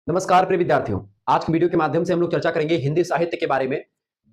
नमस्कार प्रिय विद्यार्थियों। आज की वीडियो के माध्यम से हम लोग चर्चा करेंगे हिंदी साहित्य के बारे में।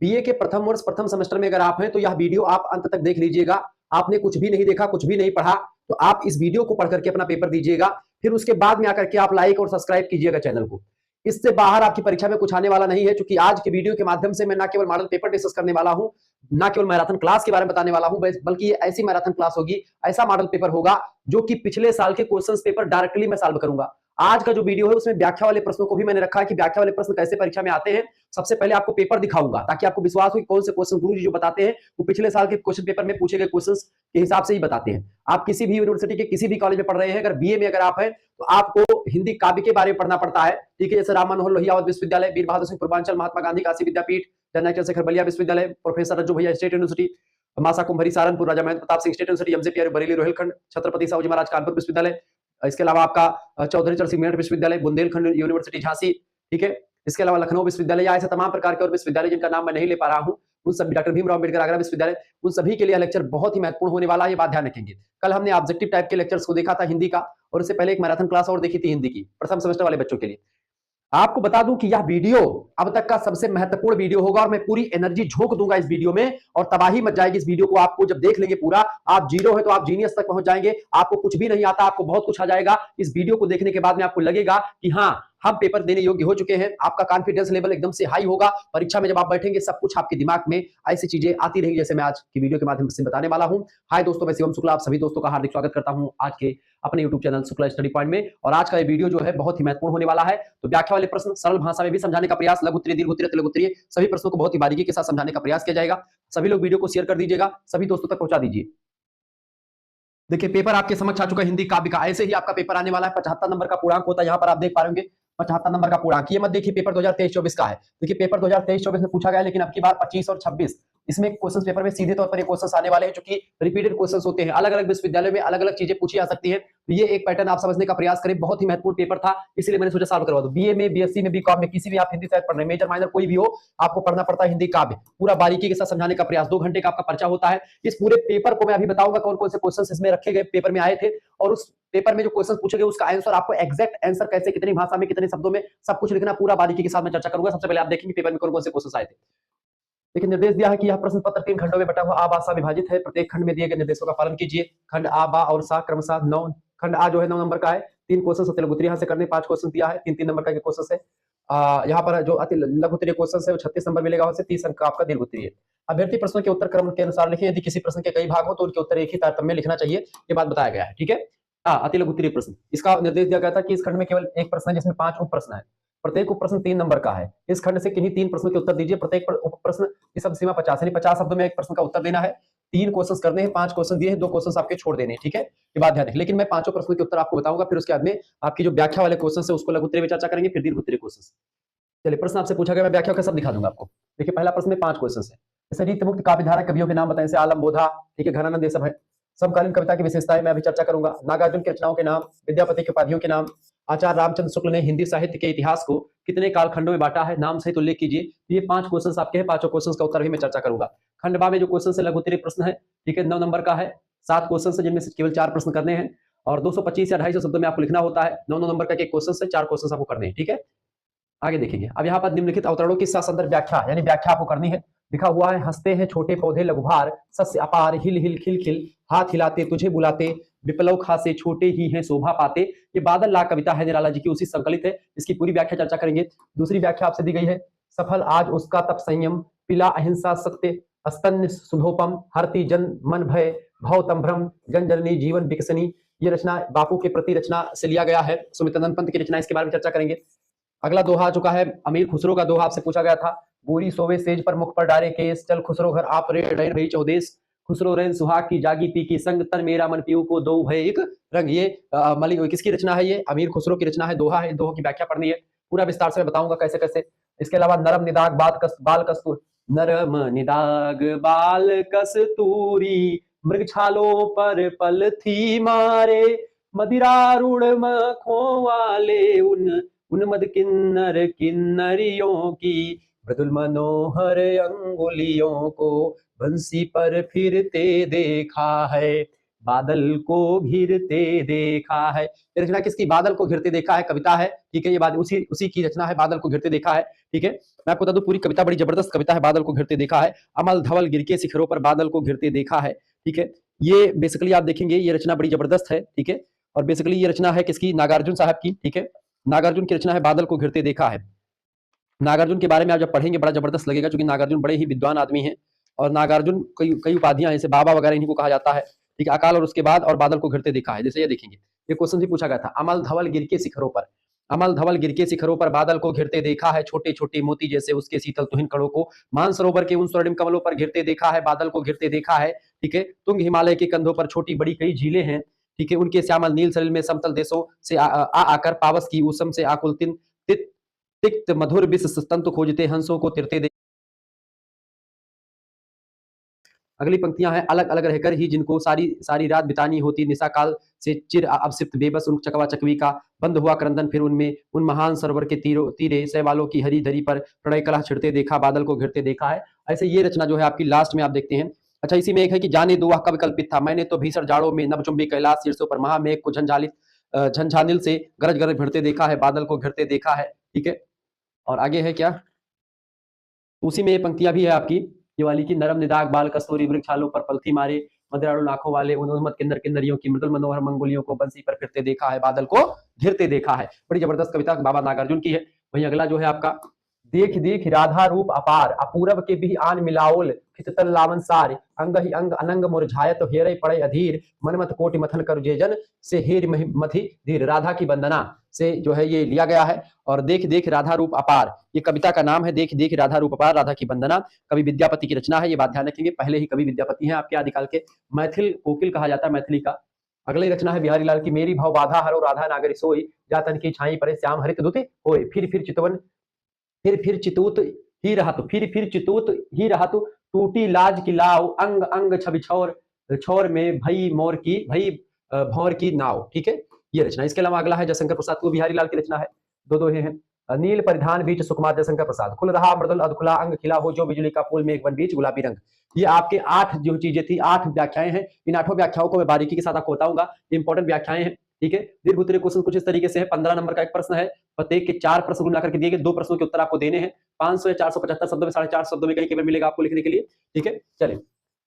बीए के प्रथम वर्ष प्रथम सेमेस्टर में अगर आप हैं तो यह वीडियो आप अंत तक देख लीजिएगा। आपने कुछ भी नहीं देखा, कुछ भी नहीं पढ़ा, तो आप इस वीडियो को पढ़ करके अपना पेपर दीजिएगा। फिर उसके बाद में आकर के आप लाइक और सब्सक्राइब कीजिएगा चैनल को। इससे बाहर आपकी परीक्षा में कुछ आने वाला नहीं है, क्योंकि आज की वीडियो के माध्यम से मैं ना केवल मॉडल पेपर डिस्कस करने वाला हूं, ना केवल मैराथन क्लास के बारे में बताने वाला हूं, बल्कि ये ऐसी मैराथन क्लास होगी, ऐसा मॉडल पेपर होगा जो कि पिछले साल के क्वेश्चंस पेपर डायरेक्टली मैं सॉल्व करूंगा। आज का जो वीडियो है उसमें व्याख्या वाले प्रश्नों को भी मैंने रखा है कि व्याख्या वाले प्रश्न कैसे परीक्षा में आते हैं। सबसे पहले आपको पेपर दिखाऊंगा ताकि आपको विश्वास हो कि कौन से क्वेश्चन गुरु जी जो बताते हैं वो पिछले साल के क्वेश्चन पेपर में पूछे गए क्वेश्चंस के हिसाब से ही बताते हैं। आप किसी भी यूनिवर्सिटी के किसी भी कॉलेज में पढ़ रहे हैं, अगर बीए में अगर आप हैं तो आपको हिंदी काव्य के बारे में पढ़ना पड़ता है। ठीक है, जैसे राम मनोहर लोहिया विश्वविद्यालय, वीर बहादुर सिंह पूर्वांचल, महात्मा गांधी काशी विद्यापीठ, जनरल चंद्रशेखर बलिया विश्वविद्यालय, professor Rajju Bhaiya state university, मासा कुंभरी Saharanpur, Raja Mahendra Pratap Singh state university, MJ प्यारे बरेली रोहिलखंड, छत्रपति साहू जी महाराज कानपुर विश्वविद्यालय। इसके अलावा आपका चौधरी चरण सिंह मेरठ विश्वविद्यालय, बुंदेलखंड यूनिवर्सिटी झांसी। ठीक है, इसके अलावा लखनऊ विश्वविद्यालय, या ऐसे तमाम प्रकार के और विश्वविद्यालय जिनका नाम मैं नहीं ले पा रहा हूं, उन सभी, डॉक्टर भीमराव अम्बेडकर आगरा विश्वविद्यालय, उन सभी के लिए लेक्चर बहुत ही महत्वपूर्ण होने वाला है, ये बात ध्यान रखेंगे। कल हमने ऑब्जेक्टिव टाइप के लेक्चर्स को देखा था हिंदी का, और उससे पहले एक मैराथन क्लास और देखी थी हिंदी की प्रथम सेमेस्टर वाले बच्चों के लिए। आपको बता दूं कि यह वीडियो अब तक का सबसे महत्वपूर्ण वीडियो होगा, और मैं पूरी एनर्जी झोंक दूंगा इस वीडियो में, और तबाही मच जाएगी इस वीडियो को। आपको जब देख लेंगे पूरा, आप जीरो है तो आप जीनियस तक पहुंच जाएंगे। आपको कुछ भी नहीं आता, आपको बहुत कुछ आ जाएगा। इस वीडियो को देखने के बाद में आपको लगेगा कि हाँ, हम पेपर देने योग्य हो चुके हैं। आपका कॉन्फिडेंस लेवल एकदम से हाई होगा। परीक्षा में जब आप बैठेंगे सब कुछ आपके दिमाग में ऐसी चीजें आती रहेंगी जैसे मैं आज की वीडियो के माध्यम से बताने वाला हूं। हाय दोस्तों, मैं शिवम शुक्ला, आप सभी दोस्तों का हार्दिक स्वागत करता हूं आज के अपने YouTube channel Shukla study point में। और आज का ये वीडियो जो है बहुत ही महत्वपूर्ण होने वाला है। तो व्याख्या वाले प्रश्न सरल भाषा में भी समझाने का प्रयास, लघु उत्तरीय, दीर्घ उत्तरीय, तिलक उत्तरीय, सभी प्रश्नों को बहुत ही बारीकी के साथ समझाने का प्रयास किया जाएगा। सभी लोग वीडियो को शेयर कर दीजिएगा, सभी दोस्तों तक पहुंचा दीजिए। देखिए, पेपर आपके समक्ष आ चुका है हिंदी काव्य का। ऐसे ही आपका पेपर आने वाला है। 75 नंबर का पूर्णांक होता है, यहाँ पर आप देख पा रहे होंगे 75 नंबर का पूर्णांक। ये मत देखिए पेपर 2023-24 का है। देखिए पेपर 2023-24 में पूछा गया है, लेकिन अब की बार 25 और 26 इसमें क्वेश्चन पेपर में सीधे तौर पर ये क्वेश्चन आने वाले हैं, जो कि रिपीटेड क्वेश्चन होते हैं। अलग अलग विश्वविद्यालय में अलग अलग चीजें पूछी जा सकती है, तो ये एक पैटर्न आप समझने का प्रयास करें। बहुत ही महत्वपूर्ण पेपर था, इसलिए मैंने सोचा सॉल्व करवा दूं। बीए में, बीएससी में, बीकॉम में, किसी भी आप हिंदी साहित्य पढ़ रहे हैं, मेजर माइनर कोई भी हो, आपको पढ़ना पड़ता है हिंदी काव्य। पूरा बारीकी के साथ समझाने का प्रयास। 2 घंटे का आपका पर्चा होता है। इस पूरे पेपर को मैं अभी बताऊंगा कौन कौन से क्वेश्चन इसमें रखे गए, पेपर में आए थे, और उस पेपर में जो क्वेश्चन पूछे गए उसका आंसर, आपको एग्जैक्ट आंसर कैसे, कितनी भाषा में, कितने शब्दों में, सब कुछ लिखना। पूरा बारीकी के साथ मैं चर्चा करूंगा। सबसे पहले आप देखेंगे पेपर में कौन कौन से क्वेश्चन आए थे। लेकिन निर्देश दिया है कि यह प्रश्न पत्र 3 खंडों में बटा हुआ आ बा सा विभाजित है। प्रत्येक खंड में दिए गए निर्देशों का पालन कीजिए। खंड आ, बा और सा क्रमशः 9, खंड आ जो है 9 नंबर का है। 3 क्वेश्चन सत्य लघु उत्तरीय यहाँ से करने, 5 क्वेश्चन दिया है, 3-3 नंबर का क्वेश्चन है। यहाँ पर जो अति लघु उत्तरीय क्वेश्चन है वो 36 नंबर मिलेगा, उससे 30 अंक का आपका दीर्घ उत्तरीय। अभ्यर्थी प्रश्नों के उत्तर क्रम के अनुसार लिखिए। यदि किसी प्रश्न के कई भाग हो तो उनके उत्तर एक ही तारतम्य में लिखना चाहिए, ये बात बताया गया है। ठीक है, अति लघु उत्तरीय प्रश्न, इसका निर्देश दिया गया था कि इस खंड में केवल एक प्रश्न है जिसमें 5 उप प्रश्न है। प्रत्येक उप प्रश्न 3 नंबर का है। इस खंड से किन्हीं 3 प्रश्नों के उत्तर दीजिए। प्रत्येक उप प्रश्न की शब्द सीमा 50 यानी 50 शब्दों में एक प्रश्न का उत्तर देना है। 3 क्वेश्चन करने हैं, 5 क्वेश्चन दिए हैं, 2 क्वेश्चन आपके छोड़ देने हैं। ठीक है, ये बात ध्यान रखें। लेकिन मैं 5 प्रश्नों के उत्तर आपको बताऊंगा, फिर उसके बाद में आपकी जो व्याख्या वाले क्वेश्चन है उसको लघु उत्तरीय में चर्चा करेंगे, फिर दीर्घ उत्तरीय क्वेश्चन। चलिए, प्रश्न आपसे पूछा गया, मैं व्याख्या का सब दिखा दूंगा आपको। देखिए, पहला प्रश्न में 5 क्वेश्चन है। जैसे रीत मुक्त काव्य धारा कवियों के नाम बताएं, जैसे आलम बोधा, ठीक है, घनानंद, ये सब है। समकालीन कविता की विशेषताएं मैं अभी चर्चा करूंगा। नागार्जुन की रचनाओं के नाम, विद्यापति के उपाधियों के नाम, आचार्य रामचंद्र शुक्ल ने हिंदी साहित्य के इतिहास को कितने कालखंडों में बांटा है, नाम सहित उल्लेख कीजिए। ये 5 क्वेश्चन आपके हैं, 5 क्वेश्चन का उत्तर भी मैं चर्चा करूंगा। खंड बा में जो क्वेश्चन है लघु उत्तरीय प्रश्न है, ठीक है, 9 नंबर का है। 7 क्वेश्चन है जिनमें से केवल 4 प्रश्न करने हैं, और 225 या 250 शब्दों में आपको लिखना होता है। 9 नंबर का एक क्वेश्चन से 4 क्वेश्चन आपको करने हैं। ठीक है, आगे देखेंगे। अब यहाँ पर निम्नलिखित अवतरणों की ससंदर्भ व्याख्या, यानी व्याख्या आपको करनी है। लिखा हुआ है, हंसते हैं छोटे पौधे लघुभार, सस्य अपार, हिल हिल खिल खिल, हाथ हिलाते तुझे बुलाते, विप्लव खासे छोटे ही हैं शोभा पाते। ये बादल ला कविता है निराला जी की, उसी संकलित है। इसकी पूरी व्याख्या चर्चा करेंगे। दूसरी व्याख्या आपसे दी गई है, सफल आज उसका तप संयम, पिला अहिंसा सत्य, स्तन्य सुधोपम, हरती जन मन भय, भव तम भ्रम, जन जननी जीवन विकसनी। ये रचना बापू के प्रति रचना से लिया गया है, सुमित्रानंद पंत की रचना, इसके बारे में चर्चा करेंगे। अगला दोहा आ चुका है, अमीर खुसरो का दोहा आपसे पूछा गया था। गोरी सोवे सेज पर मुख पर डारे केस, चल खुसरो घर आप रे डैन भई चौदेश, खुसरो रैन सुहाग की जागी पी की संग, तन मेरा मन पीऊ को दो भय एक रंग। ये मलिक किसकी रचना है? ये अमीर खुसरो की रचना है, दोहा है। दोहा की व्याख्या पढ़नी है, पूरा विस्तार से मैं बताऊंगा कैसे कैसे। इसके अलावा नरम निदाग बाल कस्तूर, नरम निदाग बाल कस्तूरी, मृग छालों पर पल थी मारे, मदिरारूढ़ मखों वाले उन्मद किन्नर किन्नरियों की, मृदुल मनोहर अंगुलियों को बंसी पर फिरते देखा है, बादल को घिरते देखा है। ये रचना किसकी? बादल को घिरते देखा है, कविता है, ठीक है। ये बात उसी उसी की रचना है, बादल को घिरते देखा है, ठीक है। मैं आपको बता दूं पूरी कविता बड़ी जबरदस्त कविता है, बादल को घिरते देखा है। अमल धवल गिर के शिखरों पर बादल को घिरते देखा है, ठीक है। ये बेसिकली आप देखेंगे ये रचना बड़ी जबरदस्त है, ठीक है। और बेसिकली ये रचना है किसकी? नागार्जुन साहब की, ठीक है। नागार्जुन की रचना है, बादल को घिरते देखा है। नागार्जुन के बारे में आप जब पढ़ेंगे बड़ा जबरदस्त लगेगा, क्योंकि नागार्जुन बड़े ही विद्वान आदमी हैं। और नागार्जुन कई कई उपाधियां हैं, जैसे बाबा वगैरह इन्हीं को कहा जाता है, ठीक है। अकाल और उसके बाद और बादल को घिरते देखा है, जैसे ये देखेंगे, ये क्वेश्चन भी पूछा गया था। अमल धवल गिर के शिखरों पर, अमल धवल गिर के शिखरों पर बादल को घिरते देखा है, छोटे छोटे मोती जैसे उसके शीतल तुहिन कणों को मानसरोवर के उन स्वर्णिम कमलों पर घिरते देखा है, बादल को घिरते देखा है, ठीक है। तुंग हिमालय के कंधों पर छोटी बड़ी कई झीलें हैं, ठीक है। उनके श्यामल नील सलिल में समतल देशों से आकर पावस की उसम से आकुल तिक्त मधुर विष स्तंतु खोजते हंसों को तिरते दे। अगली पंक्तियां हैं, अलग अलग रहकर ही जिनको सारी सारी रात बितानी होती, निशा काल से चिर अवसिप्त बेबस उन चकवा चकवी का बंद हुआ क्रंदन, फिर उनमें उन महान सरोवर के तीरे सैवालों की हरी धरी पर प्रणय कला छिड़ते देखा, बादल को घिरते देखा है। ऐसे ये रचना जो है आपकी लास्ट में आप देखते हैं। अच्छा, इसी में एक है कि जाने दो वह कब कल्पित था, मैंने तो भीषण जाड़ों में नभचुंबी कैलाश शीर्षों पर महामेघ को झंझानिल से गरज गरज भिड़ते देखा है, बादल को घिरते देखा है, ठीक है। और आगे है क्या? उसी में ये पंक्तियां भी है आपकी, ये वाली की नरम निदाग बाल कस्तूरी वृक्षालों पर पलथी मारे मदराड़ू लाखों वाले उन्मत्त किन्नर किन्नरियों की मृदुल मनोहर मंगोलियों को बंसी पर फिरते देखा है, बादल को घिरते देखा है। बड़ी जबरदस्त कविता बाबा नागार्जुन की है। वहीं अगला जो है आपका, देख देख राधा रूप अपार अपूरब के भी आन मिलाओल खिचतल लावन सार अंग ही अंग अनंग मुरझायत हेरे पड़े अधीर मनमत कोटि मथन कर जेजन से हेर मथि धीर। राधा की वंदना से जो है ये लिया गया है। और देख देख राधा रूप अपार, ये कविता का नाम है, देख देख राधा रूप अपार, राधा की वंदना, कवि विद्यापति की रचना है। ये बात ध्यान रखेंगे, पहले ही कवि विद्यापति हैं आपके आदिकाल के, मैथिल कोकिल कहा जाता है मैथिली का। अगली रचना है बिहारी लाल की, मेरी भव बाधा हरो राधा नागरी सोई जातन की छाई परे श्याम हरित दुते होए फिर चितवन फिर चितूत ही रहतु फिर चितूत ही रहतु टूटी लाज की लाव अंग अंग छवि छोर में भई मोर की भई भौर की नाव, ठीक है। ये रचना। इसके अलावा अगला है जयशंकर प्रसाद को, बिहारी लाल की रचना है, दो दोहे हैं। नील परिधान बीच सुकुमार जयशंकर प्रसाद, खुल रहा मृदुल अधखुला अंग खिला हो जो बिजली का फूल में एक वन बीच गुलाबी रंग। ये आपके 8 जो चीजें थी, 8 व्याख्याएं हैं। इन 8 व्याख्याओं को मैं बारीकी के साथ आपको बताऊंगा, इंपॉर्टेंट व्याख्याएं हैं, ठीक है। दीर्घ उत्तरीय क्वेश्चन कुछ इस तरीके से है, 15 नंबर का एक प्रश्न है, प्रत्येक के 4 प्रश्न गुना करके दिए गए, 2 प्रश्नों के उत्तर आपको देने हैं। 500 या 475 शब्दों में 450 शब्दों में कहीं केवल मिलेगा आपको लिखने के लिए, ठीक है। चलिए,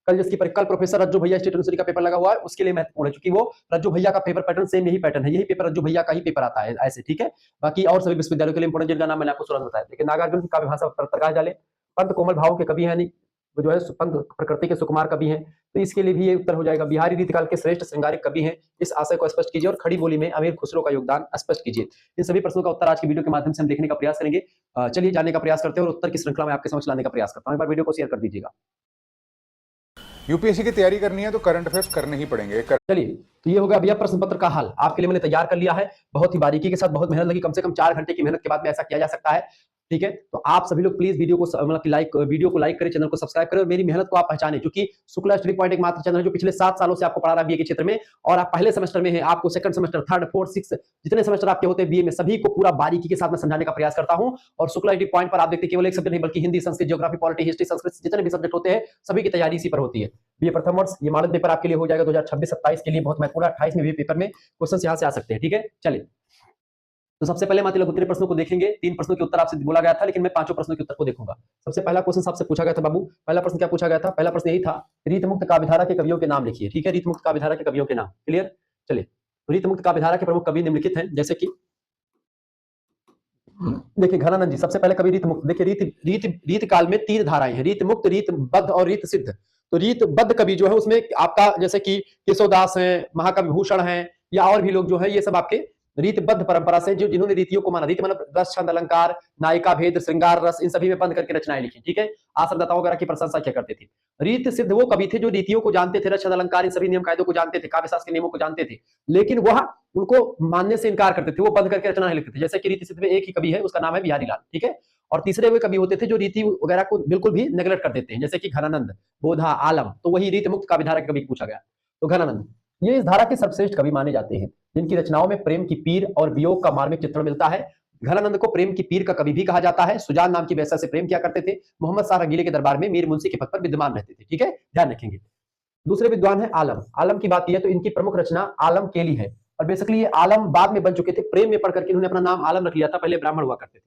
कल professor Rajju Bhaiya state university का पेपर लगा हुआ है, उसके लिए महत्वपूर्ण है, क्योंकि वो रज्जू भैया का पेपर पैटर्न सेम यही पैटर्न है, यही पेपर रज्जू भैया का ही पेपर आता है ऐसे, ठीक है। बाकी और सभी विश्वविद्यालयों के लिए इंपॉर्टेंट, जिनका नाम मैंने आपको तुरंत बताया। लेकिन नागार्जुन की काव्य भाषा पर प्रकाश डाले, पंत कोमल भाव के कवि हैं, नहीं वो जो है पंत प्रकृति के सुकुमार कवि हैं, तो इसके लिए भी ये उत्तर हो जाएगा। बिहारी रीतिकाल के श्रेष्ठ श्रृंगारिक कवि हैं, इस आशय को स्पष्ट कीजिए और खड़ी बोली में अमीर खुसरो का योगदान स्पष्ट कीजिए। इन सभी प्रश्नों का उत्तर आज की वीडियो के माध्यम से हम देखने का प्रयास करेंगे। चलिए जानने का प्रयास करते हैं और उत्तर की श्रृंखला में आपके समझ लाने का प्रयास करता हूं। एक बार वीडियो को शेयर कर दीजिएगा। यूपीएससी की तैयारी करनी है तो करंट अफेयर्स करने ही पड़ेंगे। चलिए, तो ये हो गया भैया प्रश्न पत्र का हल, आपके लिए मैंने तैयार कर लिया है, बहुत ही बारीकी के साथ, बहुत मेहनत लगी, कम से कम 4 घंटे की मेहनत के बाद में ऐसा किया जा सकता है, ठीक है। तो आप सभी लोग प्लीज वीडियो को लाइक करें, चैनल को सब्सक्राइब करें और मेरी मेहनत को आप पहचानें, क्योंकि शुक्ला स्टडी पॉइंट एक मात्र चैनल है जो पिछले 7 सालों से आपको पढ़ा रहा है बीए के क्षेत्र में, और आप पहले सेमेस्टर में हैं, आपको second semester, third, fourth, six, जितने सेमेस्टर आपके होते हैं बीए में, सभी को पूरा बारीकी के साथ मैं समझाने का प्रयास करता हूं। और शुक्ला स्टडी पॉइंट पर आप देखते केवल एक सब्जेक्ट नहीं, बल्कि Hindi, Sanskrit, geography, polity, history, Sanskrit, जितने भी सब्जेक्ट होते हैं सभी की तैयारी इसी पर होती है। बीए प्रथम वर्ष ये मॉडल पेपर आपके लिए हो जाएगा 2026-27 के लिए बहुत महत्वपूर्ण। 28 में भी पेपर में क्वेश्चन यहाँ से आ सकते हैं, ठीक है। चलिए, तो सबसे पहले मात्र उत्तरीय प्रश्नों को देखेंगे। 3 प्रश्नों के उत्तर आपसे बोला गया था, लेकिन मैं 5 प्रश्नों के उत्तर को देखूंगा। सबसे पहला क्वेश्चन आपसे पूछा गया था बाबू, पहला प्रश्न क्या पूछा गया था? पहला प्रश्न यही था, रीतमुक्त काव्यधारा के कवियों के नाम लिखिए, ठीक है। रीतमुक्त काव्यधारा के कवियों के नाम, क्लियर। चलिए, रीतमुक्त काव्यधारा के प्रमुख कवि निम्नलिखित हैं, जैसे कि देखिए घनानंद जी सबसे पहले कवि रीतमुक्त। देखिए रीत काल में 3 धाराएं हैं, रीतमुक्त, रीतबद्ध और रीत सिद्ध। तो रीतबद्ध कवि जो है उसमें आपका जैसे कि केशवदास हैं, महाकवि भूषण हैं, या और भी लोग जो है, ये सब आपके रीतबद्ध परंपरा से जो जिन्होंने रीतियों को माना, रीति मतलब रस, छंद, अलंकार, नायिका भेद, श्रृंगार रस, इन सभी में बंद करके रचनाएं लिखी, ठीक है। आश्रमदाताओं वगैरह की प्रशंसा क्या करते थे। रीत सिद्ध वो कवि थे जो रीतियों को जानते थे, रस, छंद, अलंकार, इन सभी नियम कायदों को जानते थे, काव्य शास्त्र के नियमों को जानते थे, लेकिन वह उनको मानने से इनकार करते थे, वो बंद करके रचना नहीं लिखते थे। जैसे कि रीति सिद्ध में एक ही कवि है, उसका नाम है बिहारी लाल, ठीक है। और तीसरे वे कवि होते थे जो रीति वगैरह को बिल्कुल भी नेगलेक्ट कर देते हैं, जैसे कि घनानंद, बोधा, आलम, तो वही रीत मुक्त काव्यधारा के कवि पूछा गया। तो घनानंद ये इस धारा के सर्वश्रेष्ठ कवि माने जाते हैं, जिनकी रचनाओं में प्रेम की पीर और वियोग का मार्मिक चित्रण मिलता है। घनानंद को प्रेम की पीर का कवि भी कहा जाता है। सुजान नाम की वेश्या से प्रेम किया करते थे। मोहम्मद शाह रंगीले के दरबार में मीर मुंशी के पद पर विद्यमान रहते थे, ठीक है, ध्यान रखेंगे। दूसरे विद्वान है आलम। आलम की बात की है तो इनकी प्रमुख रचना आलम केली है, और बेसिकली ये आलम बाद में बन चुके थे, प्रेम में पढ़ करके इन्होंने अपना नाम आलम रख लिया था, पहले ब्राह्मण हुआ करते थे।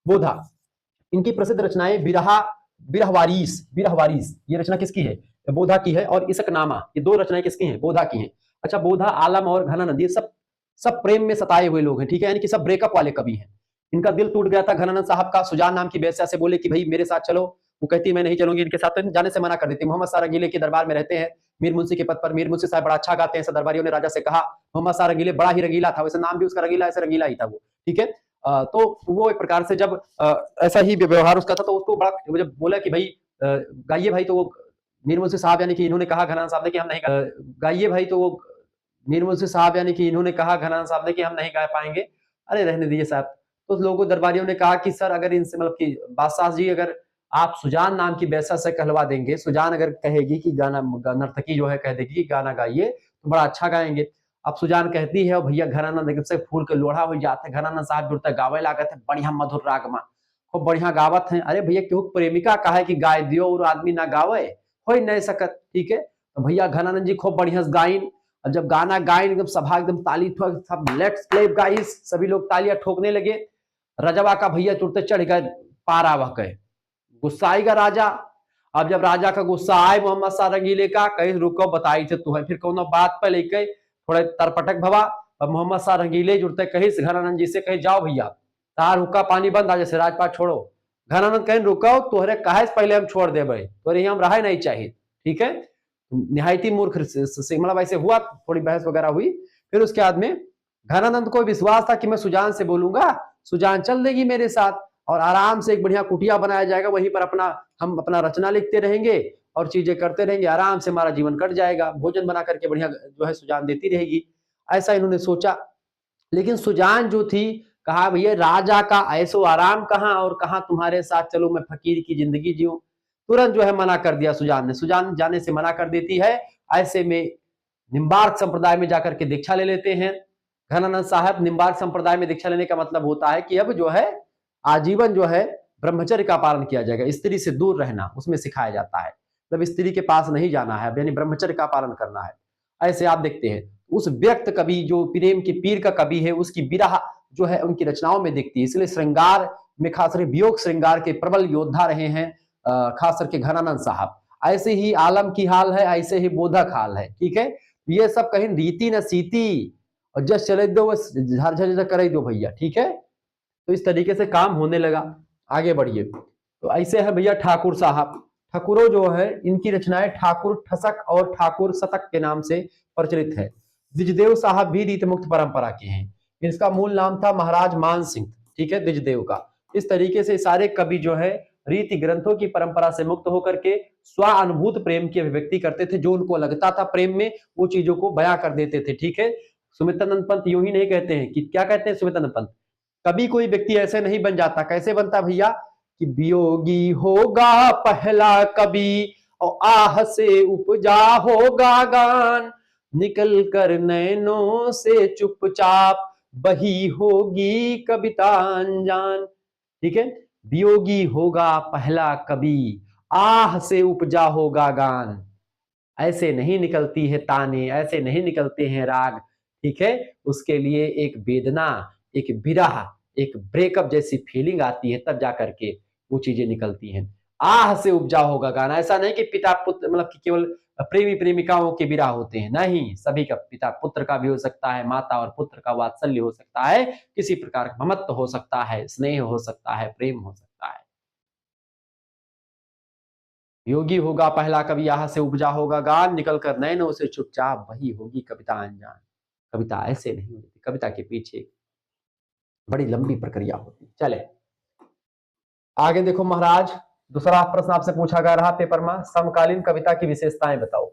बोधा, इनकी प्रसिद्ध रचनाएं बिरहा, बिरहवारीस, बिरहवारीस ये रचना किसकी है? बोधा की है। और इसकनामा, ये दो रचनाएं किसकी हैं? बोधा की हैं। अच्छा, बोधा, आलम और घनानंद ये सब सब प्रेम में सताए हुए लोग हैं, ठीक है, यानी कि सब ब्रेकअप वाले कवि हैं। इनका दिल टूट गया था घनानंद साहब का, सुजान नाम की वेश्या से बोले कि भाई मेरे साथ चलो, वो कहती मैं नहीं चलूंगी, इनके साथ तो जाने से मना कर देती। मोहम्मद शाह रंगीले के दरबार में रहते हैं, मीर मुंशी के पद पर। मीर मुंशी साहब बड़ा अच्छा गाते हैं, ऐसा दरबारियों ने राजा से कहा। मोहम्मद शाह रंगीले बड़ा ही रंगीला था, वैसे नाम भी उसका रंगीला, ऐसे रंगीला ही था वो, ठीक है। तो वो एक प्रकार से जब ऐसा ही व्यवहार उसका था, तो उसको बड़ा जब बोला कि भाई गाइए भाई, तो वो मीर मुंशी साहब यानी कि इन्होंने कहा घनानंद साहब ने कि हम नहीं गाइए भाई, तो वो मीर मुंशी साहब यानी कि इन्होंने कहा घनानंद साहब ने कि हम नहीं गा पाएंगे। अरे रहने दीजिए साहब। तो लोगों दरबारियों ने कहा कि सर अगर इनसे मतलब कि बादशाह जी, अगर आप सुजान नाम की वैसा से कहलवा देंगे, सुजान अगर कहेगी कि गाना, नर्तकी जो है कह देगी कि गाना गाइए तो बड़ा अच्छा गाएंगे। अब सुजान कहती है और भैया घनानंद एकदम से फूल के लोढ़ा हो जाते हैं। घनानंद साहब जुड़ते गावे लागत है बढ़िया मधुर राग में, खूब बढ़िया गावत है। अरे भैया क्यों प्रेमिका कहा है कि गाय दियो और आदमी ना गावे, हो नहीं सकत, ठीक है। तो भैया घनानंद जी खूब बढ़िया गाइन। अब जब गाना गाइन एकदम सभा एकदम ताली ठोक, सब लेट्स क्लैप गाइस, सभी लोग तालियां ठोकने लगे। रजवा का भैया तुरते चढ़ गए पारा, वह कहे गुस्सा आएगा राजा। अब जब राजा का गुस्सा आए मोहम्मद शाह रंगीले का, कहीं रुको बताई थे तुम्हें, फिर कोनो बात पर लेके थोड़े तरपटक भवा। अब मोहम्मद शाह रंगीले जुड़ते कहीं घनानंद जी से, कहीं जाओ भैया तार हुक्का पानी बंद आ, जैसे राजपाट छोड़ो। घनानंद कहीं रुको, तोहरे कहे पहले हम छोड़ देवे, तोरे हम रहे नहीं चाहिए, ठीक है। निहायती मूर्ख मतलब ऐसे हुआ, थोड़ी बहस वगैरह हुई। फिर उसके बाद में घनानंद को विश्वास था कि मैं सुजान से बोलूंगा, सुजान चल देगी मेरे साथ, और आराम से एक बढ़िया कुटिया बनाया जाएगा, वहीं पर हम अपना रचना लिखते रहेंगे और चीजें करते रहेंगे, आराम से हमारा जीवन कट जाएगा, भोजन बना करके बढ़िया जो है सुजान देती रहेगी। ऐसा इन्होंने सोचा। लेकिन सुजान जो थी, कहा भैया राजा का ऐसो आराम कहाँ, और कहाँ तुम्हारे साथ चलो मैं फकीर की जिंदगी जीऊं। तुरंत जो है मना कर दिया सुजान ने। सुजान जाने से मना कर देती है। ऐसे में निम्बार्क संप्रदाय में जाकर के दीक्षा ले लेते हैं घनानंद साहब। निम्बार्क संप्रदाय में दीक्षा लेने का मतलब होता है कि अब जो है आजीवन जो है ब्रह्मचर्य का पालन किया जाएगा, स्त्री से दूर रहना उसमें सिखाया जाता है, मतलब स्त्री के पास नहीं जाना है, यानी ब्रह्मचर्य का पालन करना है। ऐसे आप देखते हैं उस व्यक्त कवि जो प्रेम की पीर का कवि है, उसकी विरह जो है उनकी रचनाओं में दिखती है। इसलिए श्रृंगार में खासकर वियोग श्रृंगार के प्रबल योद्धा रहे हैं खास करके घनानंद साहब। ऐसे ही आलम की हाल है, ऐसे ही बोधक हाल है, ठीक है। ये सब कहीं रीति न सीती, और जस चले दो बस झर करे दो भैया, ठीक है। तो इस तरीके से काम होने लगा। आगे बढ़िए। तो ऐसे है भैया ठाकुर साहब। ठाकुरों जो है इनकी रचनाएं ठाकुर ठसक और ठाकुर शतक के नाम से प्रचलित है। द्विजदेव साहब भी रीत मुक्त परंपरा के हैं। इसका मूल नाम था महाराज मान सिंह, ठीक है, द्विजदेव का। इस तरीके से सारे कवि जो है रीति ग्रंथों की परंपरा से मुक्त होकर के स्वानुभूत प्रेम की अभिव्यक्ति करते थे। जो उनको लगता था प्रेम में, वो चीजों को बयां कर देते थे, ठीक है। सुमित्रानंद पंत यूं ही नहीं कहते हैं कि, क्या कहते हैं सुमित्रानंद पंत, कभी कोई व्यक्ति ऐसे नहीं बन जाता। कैसे बनता भैया कि वियोगी होगा पहला कवि और आह से उपजा होगा गान, निकल कर नैनों से चुपचाप बही होगी कविता अनजान, ठीक है। वियोगी होगा पहला कवि, आह से उपजा होगा गान, ऐसे नहीं निकलती है ताने, ऐसे नहीं निकलते हैं राग, ठीक है। उसके लिए एक वेदना, एक विरह, एक ब्रेकअप जैसी फीलिंग आती है, तब जाकर के वो चीजें निकलती हैं। आह से उपजा होगा गाना, ऐसा नहीं कि पिता पुत्र मतलब कि केवल प्रेमी प्रेमिकाओं के विरह होते हैं, नहीं, सभी का, पिता पुत्र का भी हो सकता है, माता और पुत्र का वात्सल्य हो सकता है, किसी प्रकार का ममत्व हो सकता है, स्नेह हो सकता है, प्रेम हो सकता है। योगी होगा पहला कवि, आह से उपजा होगा गान, निकल कर नैनों से चुपचाप वही होगी कविता अनजान। कविता ऐसे नहीं होती, कविता के पीछे बड़ी लंबी प्रक्रिया होती। चले आगे देखो महाराज, दूसरा प्रश्न आपसे पूछा गया रहा पेपर में, समकालीन कविता की विशेषताएं बताओ।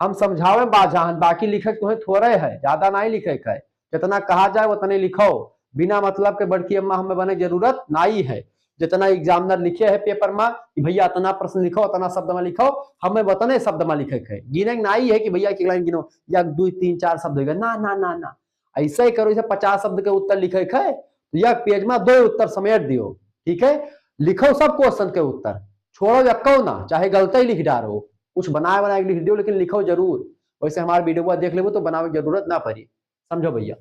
हम समझावे बाजान, बाकी लिखे तुम्हें थोड़े है, ज्यादा नहीं लिखे है, जितना कहा जाए उतने लिखो, बिना मतलब के बड़की अम्मा हमें बने जरूरत नहीं है। जितना एग्जामिनर लिखे है पेपर में कि भैया इतना प्रश्न लिखो, इतना शब्द में लिखो, हमें उतने शब्द में लिखे है, गिने नहीं है कि भैया एक लाइन गिनो या 2 3 4 शब्द होगा, ना ना ना ना, ऐसा ही करो। जैसे 50 शब्द के उत्तर लिखे है तो यह पेज में 2 उत्तर समेट दियो, ठीक है। लिखो सब क्वेश्चन के उत्तर, छोड़ो यक्को ना, चाहे गलत ही लिख डालो, कुछ बनाए बनाए लिख दियो, लेकिन लिखो जरूर। वैसे हमारे वीडियो देख ले तो बनावे की जरूरत ना पड़ी, समझो भैया।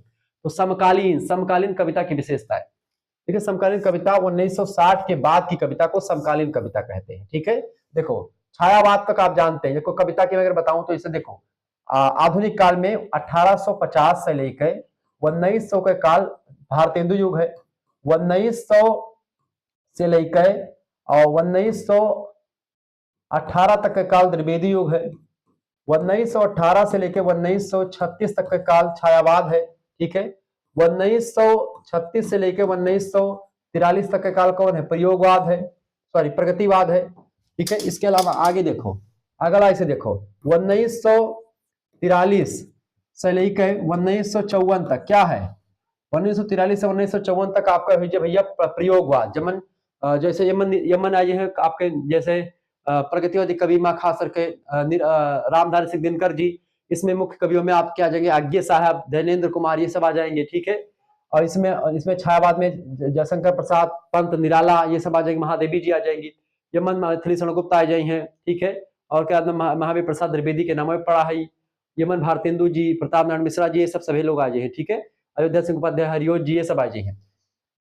तो समकालीन, समकालीन कविता की विशेषता है। देखिए समकालीन कविता 1960 के बाद की कविता को समकालीन कविता कहते हैं, ठीक है। देखो छायावाद तक आप जानते हैं। देखो कविता की अगर बताऊं तो इसे देखो, आधुनिक काल में 1850 से लेकर 1900 का काल भारतेंदु युग है। 1900 से लेकर और 1918 तक का काल द्विवेदी युग है। 1918 से लेकर 1936 तक का काल छायावाद है, ठीक है। 1936 से लेकर 1943 तक का काल कौन है? प्रयोगवाद है, सॉरी प्रगतिवाद है, ठीक है। इसके अलावा आगे देखो, अगला इसे देखो 1943 से लेकर 1954 तक क्या है? 1943 से 1954 तक आपका भैया प्रयोगवाद। जमन जैसे यमन आए हैं आपके, जैसे प्रगतिवादी कवि मां खास करके रामधारी सिंह दिनकर जी। इसमें मुख्य कवियों में आपके आ जाएंगे आज्ञे साहब, धैर्येंद्र कुमार, ये सब आ जाएंगे, ठीक है। और इसमें छायावाद में जयशंकर प्रसाद, पंत निराला, ये सब आ जाएंगे। महादेवी जी आ जाएंगी। यमन मैथिली शरणगुप्त आ जाए हैं, ठीक है। और क्या महावीर प्रसाद द्विवेदी के नाम में पढ़ा है। यमन भारतेंदु जी, प्रताप नारायण मिश्रा जी, ये सब सभी लोग आ जाए हैं, ठीक है। अयोध्या सिंह उपाध्याय, हरिओज जी, ये सब आ जाए हैं।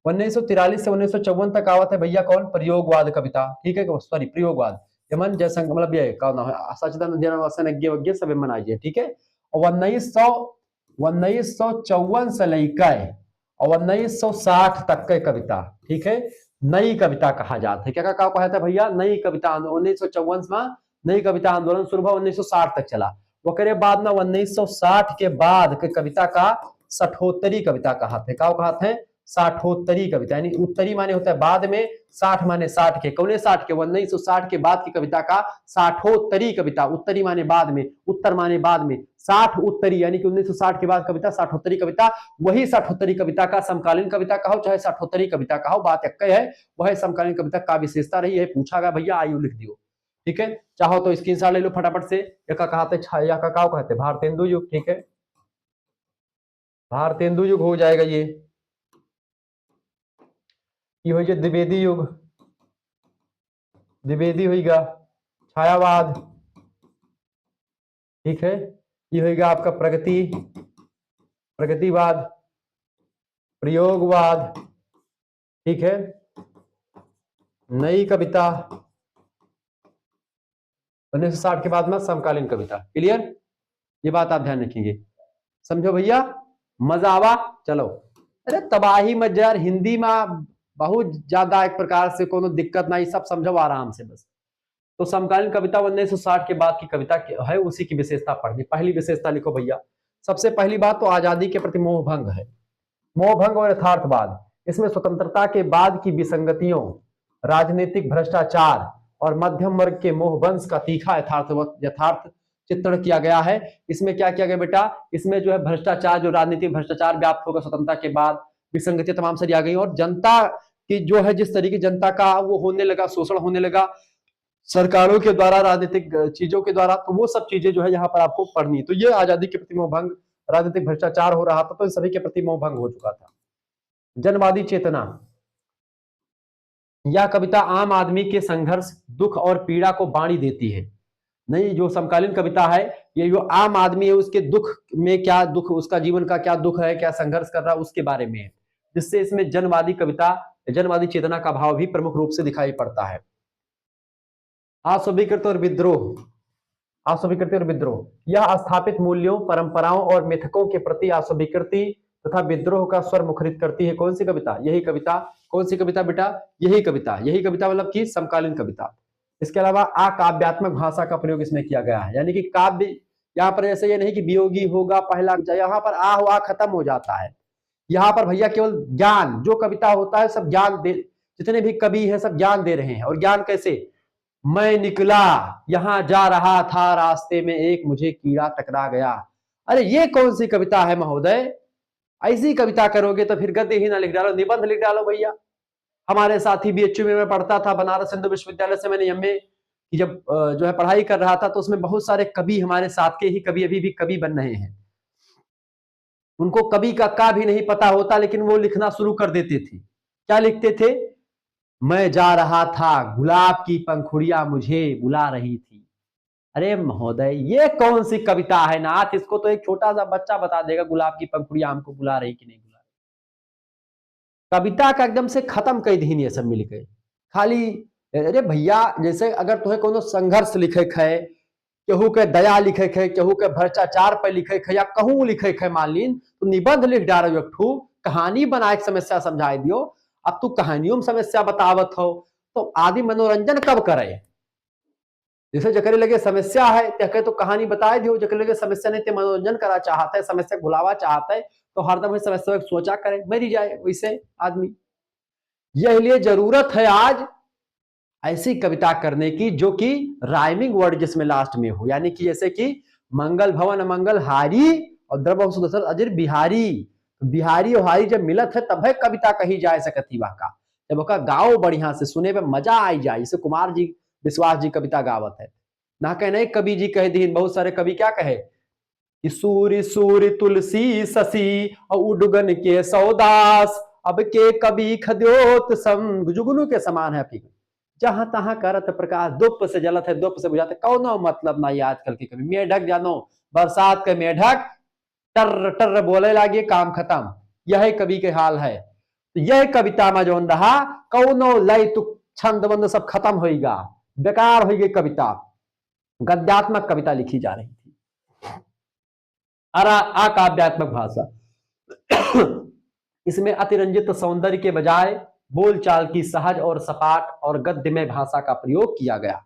1943 से 1954 तक आवत है भैया कौन? प्रयोगवाद कविता, ठीक है, सॉरी प्रयोगवाद। यमन जयशंकर, मतलब ये का नाम है सचिदानंद सब यमन आ जाए, ठीक है। और 1954 से लेकर और 1960 तक के कविता, ठीक है, नई कविता कहा जाता है। क्या कहा था भैया? नई कविता आंदोलन। 1954 में नई कविता आंदोलन शुरू हुआ, 1960 तक चला। वकरे बाद में 1960 के बाद के कविता का सठोत्तरी कविता कहते हैं। क्या कहते हैं? साठोत्तरी कविता, यानी उत्तरी माने होता है बाद में, 60 माने 60 के, कौने 60 के? 1960 के बाद की कविता का साठोत्तरी कविता। उत्तरी माने बाद में, उत्तर माने बाद में, 60 उत्तरी, यानी कि 1960 के बाद कविता साठोत्तरी कविता। वही साठोत्तरी कविता का समकालीन कविता कहो चाहे साठोत्तरी कविता कहो, बात एक है। वह समकालीन कविता का विशेषता रही है, पूछा गया भैया, आयु लिख दियो, ठीक है। चाहो तो स्क्रीनशॉट ले लो फटाफट से। छाया का क्या कहते? भारतेंदु युग, ठीक है, भारतेंदु युग हो जाएगा ये हो जाए द्विवेदी युग, द्विवेदी होगा, छायावाद, ठीक है। ये होगा आपका प्रगतिवाद, प्रयोगवाद, ठीक है, नई कविता, 1960 के बाद में समकालीन कविता। क्लियर? ये बात आप ध्यान रखेंगे, समझो भैया, मजा आवा। चलो, अरे तबाही मत यार, हिंदी में बहुत ज्यादा एक प्रकार से कोनो दिक्कत नहीं, सब समझो आराम से बस। तो समकालीन कविता 1960 के बाद की कविता है, उसी की विशेषता पढ़नी। पहली विशेषता लिखो भैया। सबसे पहली बात तो आजादी के प्रति मोहभंग है, मोहभंग और यथार्थवाद। इसमें स्वतंत्रता के बाद की विसंगतियों, राजनीतिक भ्रष्टाचार और मध्यम वर्ग के मोहवंश का तीखा यथार्थ चित्रण किया गया है। इसमें क्या किया गया बेटा? इसमें जो है भ्रष्टाचार, जो राजनीतिक भ्रष्टाचार व्याप्त होगा स्वतंत्रता के बाद, विसंगतियां तमाम सारी आ गई। और जनता की जो है, जिस तरीके जनता का वो होने लगा, शोषण होने लगा सरकारों के द्वारा, राजनीतिक चीजों के द्वारा, तो वो सब चीजें जो है यहाँ पर आपको पढ़नी। तो ये आजादी के प्रति मोहभंग, राजनीतिक भ्रष्टाचार हो रहा था, तो इन सभी के प्रति मोहभंग हो चुका था। जनवादी चेतना, यह कविता आम आदमी के संघर्ष, दुख और पीड़ा को बाणी देती है। नहीं, जो समकालीन कविता है, ये जो आम आदमी है उसके दुख में क्या दुख, उसका जीवन का क्या दुख है, क्या संघर्ष कर रहा है, उसके बारे में है। जिससे इसमें जनवादी कविता, जनवादी चेतना का भाव भी प्रमुख रूप से दिखाई पड़ता है। अस्वीकृति और विद्रोह, अस्वीकृति और विद्रोह, यह स्थापित मूल्यों, परंपराओं और मिथकों के प्रति अस्वीकृति तथा विद्रोह का स्वर मुखरित करती है। कौन सी कविता? यही कविता। कौन सी कविता बेटा? यही कविता। यही कविता मतलब कि समकालीन कविता। इसके अलावा अकाव्यात्मक भाषा का प्रयोग इसमें किया गया है, यानी कि काव्य, यहाँ पर ऐसे ये नहीं कि वियोगी होगा पहला, यहाँ पर आ हुआ खत्म हो जाता है। यहाँ पर भैया केवल ज्ञान, जो कविता होता है सब ज्ञान दे, जितने भी कवि हैं सब ज्ञान दे रहे हैं। और ज्ञान कैसे? मैं निकला, यहां जा रहा था, रास्ते में एक मुझे कीड़ा टकरा गया। अरे ये कौन सी कविता है महोदय? ऐसी कविता करोगे तो फिर गद्य ही ना लिख डालो, निबंध लिख डालो भैया। हमारे साथी बीएचयू में पढ़ता था, बनारस हिंदू विश्वविद्यालय से मैंने एमए की जब जो है पढ़ाई कर रहा था, तो उसमें बहुत सारे कवि, हमारे साथ के ही कवि अभी भी कवि बन रहे हैं। उनको कवि का भी नहीं पता होता, लेकिन वो लिखना शुरू कर देते थे। क्या लिखते थे? मैं जा रहा था, गुलाब की पंखुड़ियां मुझे बुला रही थी। अरे महोदय, ये कौन सी कविता है नाथ? इसको तो एक छोटा सा बच्चा बता देगा, गुलाब की पंखुड़ियां हमको बुला रही कि नहीं बुला रही। कविता का एकदम से खत्म कर दी ये सब मिलके। खाली अरे भैया, जैसे अगर तुम्हें कोनो संघर्ष लिखे है, केहू के दया लिखे है, केहू के भ्रष्टाचार पर लिखे है, या कहूँ लिखे है, मान लीन तो निबंध लिख डालो, एक ठू कहानी बना के समस्या समझाई दियो। अब तू कहानियों में समस्या बतावत हो तो आदि मनोरंजन कब करे? जैसे जकरे लगे समस्या है ते तो कहानी बताए दियो, जकरे लगे समस्या नहीं ते मनोरंजन करा चाहता है, समस्या भुलावा चाहता है, तो हरदम वही समस्या सोचा करे, मरी जाए वैसे आदमी। यह लिए जरूरत है आज ऐसी कविता करने की जो कि राइमिंग वर्ड जिसमें लास्ट में हो, यानी कि जैसे कि मंगल भवन अमंगल हारी और द्रव सुदर्शन अजर बिहारी। बिहारी और हारी जब मिलत है तब है कविता कही जाए सकती वह का, जब ओका गाओ बढ़िया से, सुने में मजा आई जाए। जैसे कुमार जी विश्वास जी कविता गावत है ना, कहने कवि जी कह दी, बहुत सारे कवि क्या कहे कि सूर्य सूर्य तुलसी शशि और उडगन के सौदास, अब के कवि खद्योत सम जुगनू के समान है। फिर जहां तहां करत प्रकाश, धूप से जलत है, धूप से बुझाते, कौनो मतलब ना। आजकल के कवि मेढक जानो, बरसात के मेढक टर टर बोले लागे, काम खत्म। यह कवि के हाल है। तो यह कविता में जो रहा कौनो लय तुक छंद बंद सब खत्म होगा, बेकार हो गई कविता। गद्यात्मक कविता लिखी जा रही थी, अकाव्यात्मक भाषा। इसमें अतिरंजित सौंदर्य के बजाय बोलचाल की सहज और सपाट और गद्यमय भाषा का प्रयोग किया गया।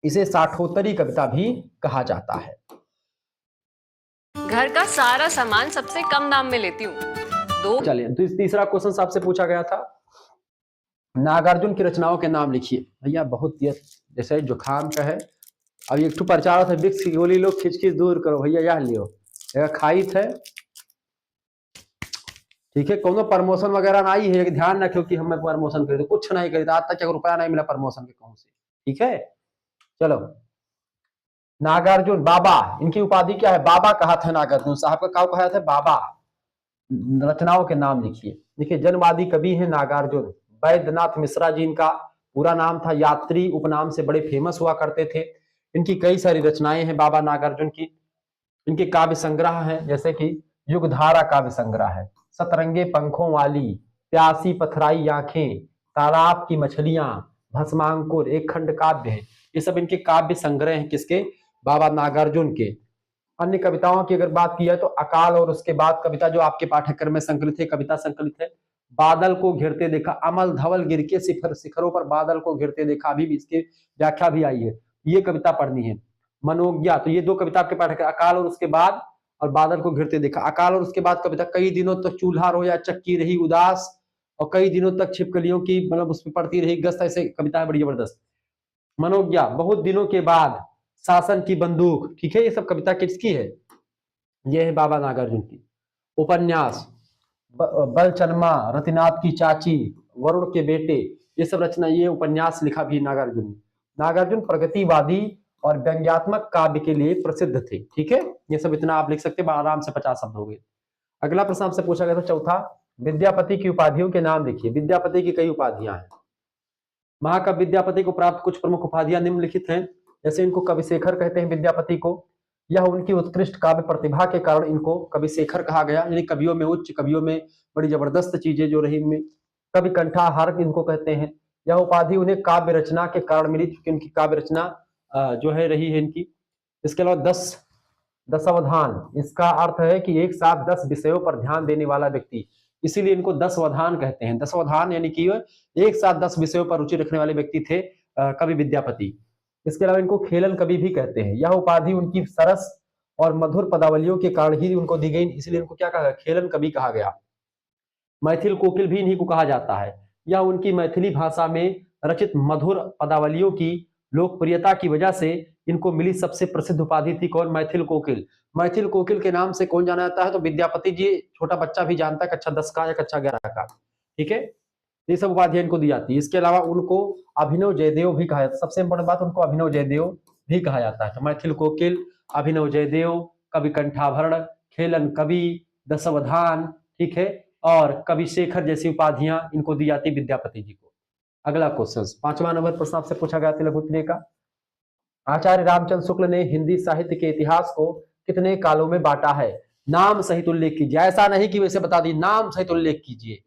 इसे साठोत्तरी कविता भी कहा जाता है। घर का सारा सामान सबसे कम दाम में लेती हूँ। चलिए, तो तीसरा क्वेश्चन आपसे पूछा गया था, नागार्जुन की रचनाओं के नाम लिखिए। भैया बहुत जैसे जुखाम का है, अब एक प्रचार है, विक्स की गोली लो, खिचखिच दूर करो, भैया यह लियो, खाई थे। ठीक है, कोनो प्रमोशन वगैरह ना आई है, ध्यान रखो कि हमें प्रमोशन करे, कुछ नहीं करे, आज तक रुपया नहीं मिला प्रमोशन के कहूं से। ठीक है, चलो। नागार्जुन बाबा, इनकी उपाधि क्या है? बाबा कहा था नागार्जुन साहब का, क्या कहा था? बाबा। रचनाओं के नाम लिखिए। देखिए, जनवादी कवि है नागार्जुन। वैद्यनाथ मिश्रा जी इनका पूरा नाम था, यात्री उपनाम से बड़े फेमस हुआ करते थे। इनकी कई सारी रचनाएं हैं बाबा नागार्जुन की। इनके काव्य संग्रह हैं, जैसे कि युगधारा काव्य संग्रह है, सतरंगे पंखों वाली, प्यासी पथराई आंखें, तालाब की मछलियां, भस्मांकुर एक खंड काव्य है। ये सब इनके काव्य संग्रह हैं, किसके? बाबा नागार्जुन के। अन्य कविताओं की अगर बात की है तो अकाल और उसके बाद कविता जो आपके पाठ्यक्रम में संकलित है, कविता संकलित है। बादल को घिरते देखा, अमल धवल गिर के शिखरों पर बादल को घिरते देखा, अभी भी इसकी व्याख्या भी आई है, ये कविता पढ़नी है। मनोज्ञा, तो ये दो कविता आपके पाठ्यक्रम, अकाल और उसके बाद और बादल को घिरते देखा। अकाल और उसके बाद कविता, कई दिनों तक चूल्हा रोया चक्की रही उदास, और कई दिनों तक छिपकलियों की मतलब उसमें पड़ती रही गश्त, ऐसे कविता है बड़ी जबरदस्त। मनोज्ञा, बहुत दिनों के बाद, शासन की बंदूक, ठीक है, ये सब कविता किसकी है? ये है बाबा नागार्जुन की। उपन्यास, बलचनमा, रतिनाथ की चाची, वरुण के बेटे, ये सब रचना, ये उपन्यास लिखा भी नागार्जुन ने। नागार्जुन प्रगतिवादी और व्यंग्यात्मक काव्य के लिए प्रसिद्ध थे। ठीक है, ये सब इतना आप लिख सकते हैं, आराम से 50 शब्द हो गए। अगला प्रश्न आपसे पूछा गया था चौथा, विद्यापति की उपाधियों के नाम लिखिए। विद्यापति की कई उपाधियां हैं। महाकवि विद्यापति को प्राप्त कुछ प्रमुख उपाधियां निम्नलिखित हैं। जैसे इनको कविशेखर कहते हैं विद्यापति को। यह उनकी उत्कृष्ट काव्य प्रतिभा के कारण इनको कविशेखर कहा गया, यानी कवियों में उच्च, कवियों में बड़ी जबरदस्त चीजें जो रही इनमें। कवि कंठाहार इनको कहते हैं। यह उपाधि उन्हें काव्य रचना के कारण मिली, क्योंकि उनकी काव्य रचना जो है रही है इनकी। इसके अलावा दशावधान, इसका अर्थ है कि एक साथ 10 विषयों पर ध्यान देने वाला व्यक्ति, इसीलिए इनको दशावधान कहते हैं। दशावधान यानी कि एक साथ 10 विषयों पर रुचि रखने वाले व्यक्ति थे कवि विद्यापति। इसके अलावा इनको खेलन कवि भी कहते हैं। यह उपाधि उनकी सरस और मधुर पदावलियों के कारण ही उनको दी गई, इसलिए इनको क्या कहा गया? खेलन कवि कहा गया। मैथिल कोकिल भी इन्हीं को कहा जाता है। यह उनकी मैथिली भाषा में रचित मधुर पदावलियों की लोकप्रियता की वजह से इनको मिली सबसे प्रसिद्ध उपाधि थी कौन? मैथिल कोकिल। मैथिल कोकिल के नाम से कौन जाना जाता है? तो विद्यापति जी, छोटा बच्चा भी जानता है, कक्षा 10 का या कक्षा 11 का। ठीक है, ये सब उपाधियां इनको दी जाती है। इसके अलावा उनको अभिनव जयदेव भी कहा जाता है। सबसे इंपॉर्टेंट बात, उनको अभिनव जयदेव भी कहा जाता है। तो मैथिल कोकिल, अभिनव जयदेव, कवि कंठाभरण, खेलन कवि, दशावधान, ठीक है, और कवि शेखर जैसी उपाधियां इनको दी जाती विद्यापति जी को। अगला क्वेश्चन, 5वां नंबर प्रश्न आपसे पूछा गया था लघु उत्तरीय का। आचार्य रामचंद्र शुक्ल ने हिंदी साहित्य के इतिहास को कितने कालों में बांटा है? नाम सहित उल्लेख कीजिए, ऐसा नहीं कि वैसे बता दी, नाम सहित उल्लेख कीजिए।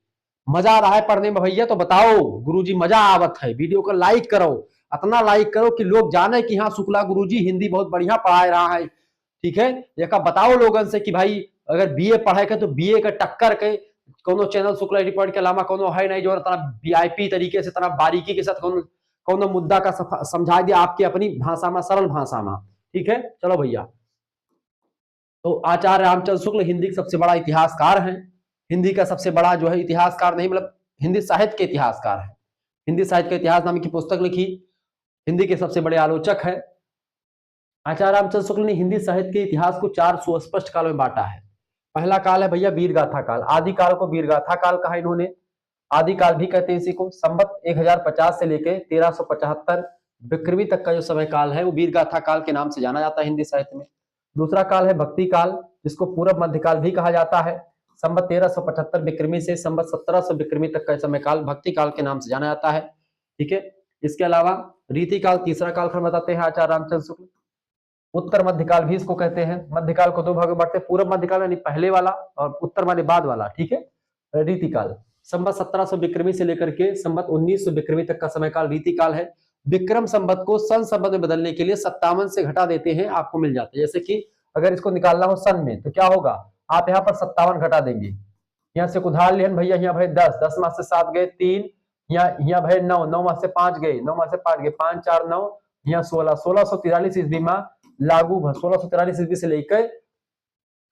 मजा आ रहा है पढ़ने में भैया तो बताओ, गुरुजी मजा आवत है, वीडियो को लाइक करो, इतना लाइक करो कि लोग जाने कि हाँ शुक्ला गुरुजी हिंदी बहुत बढ़िया पढ़ा रहा है। ठीक है, एक बताओ लोगन से कि भाई अगर बीए पढ़े के तो बीए का टक्कर के कोनो चैनल शुक्ला रिपोर्ट के अलावा कोनो है नहीं जो तना वीआईपी तरीके से, तना बारीकी के साथ कोनो कोनो मुद्दा का समझा दिया आपके अपनी भाषा में, सरल भाषा में। ठीक है, चलो भैया। तो आचार्य रामचंद्र शुक्ल हिंदी का सबसे बड़ा इतिहासकार हैं। हिंदी का सबसे बड़ा जो है इतिहासकार नहीं, मतलब हिंदी साहित्य के इतिहासकार है। हिंदी साहित्य का इतिहास नाम की पुस्तक लिखी, हिंदी के सबसे बड़े आलोचक है। आचार्य रामचंद्र शुक्ल ने हिंदी साहित्य के इतिहास को 4 सुस्पष्ट कालों में बांटा है। पहला काल है भैया वीरगाथा काल, आदि काल को वीरगाथा काल कहा इन्होंने, आदि काल भी कहते हैं इसी को। संवत 1050 से लेकर 1375 विक्रमी तक का जो समय काल है वो वीरगाथा काल के नाम से जाना जाता है हिंदी साहित्य में। दूसरा काल है भक्ति काल, जिसको पूर्व मध्यकाल भी कहा जाता है। संवत 1375 विक्रमी से संवत 1700 विक्रमी तक का समय काल भक्ति काल के नाम से जाना जाता है। ठीक है, इसके अलावा रीति काल तीसरा कालखंड बताते हैं आचार्य रामचंद्र शुक्ल। उत्तर मध्यकाल भी इसको कहते हैं। मध्यकाल को 2 भागों में बांटते हैं, पूर्व मध्यकाल यानी पहले वाला और उत्तर माने बाद वाला। ठीक है, रीति काल संवत 1700 विक्रमी से लेकर के संवत 1900 विक्रमी तक का समय काल रीति काल है। विक्रम संवत को सन संवत में बदलने के लिए 57 से घटा देते हैं, आपको मिल जाता है। जैसे कि अगर इसको निकालना हो सन में तो क्या होगा, आप यहाँ पर 57 घटा देंगे, यहाँ से उधार लेन भैया, यहाँ भाई 10, 10 माह से 7 गए 3, यहाँ भाई 9, 9 माह से 5 गए, 9 माह से 5 गए 5 4 9, यहाँ 16, 1643 ईस्वी में लागू 1643 ईस्वी से लेकर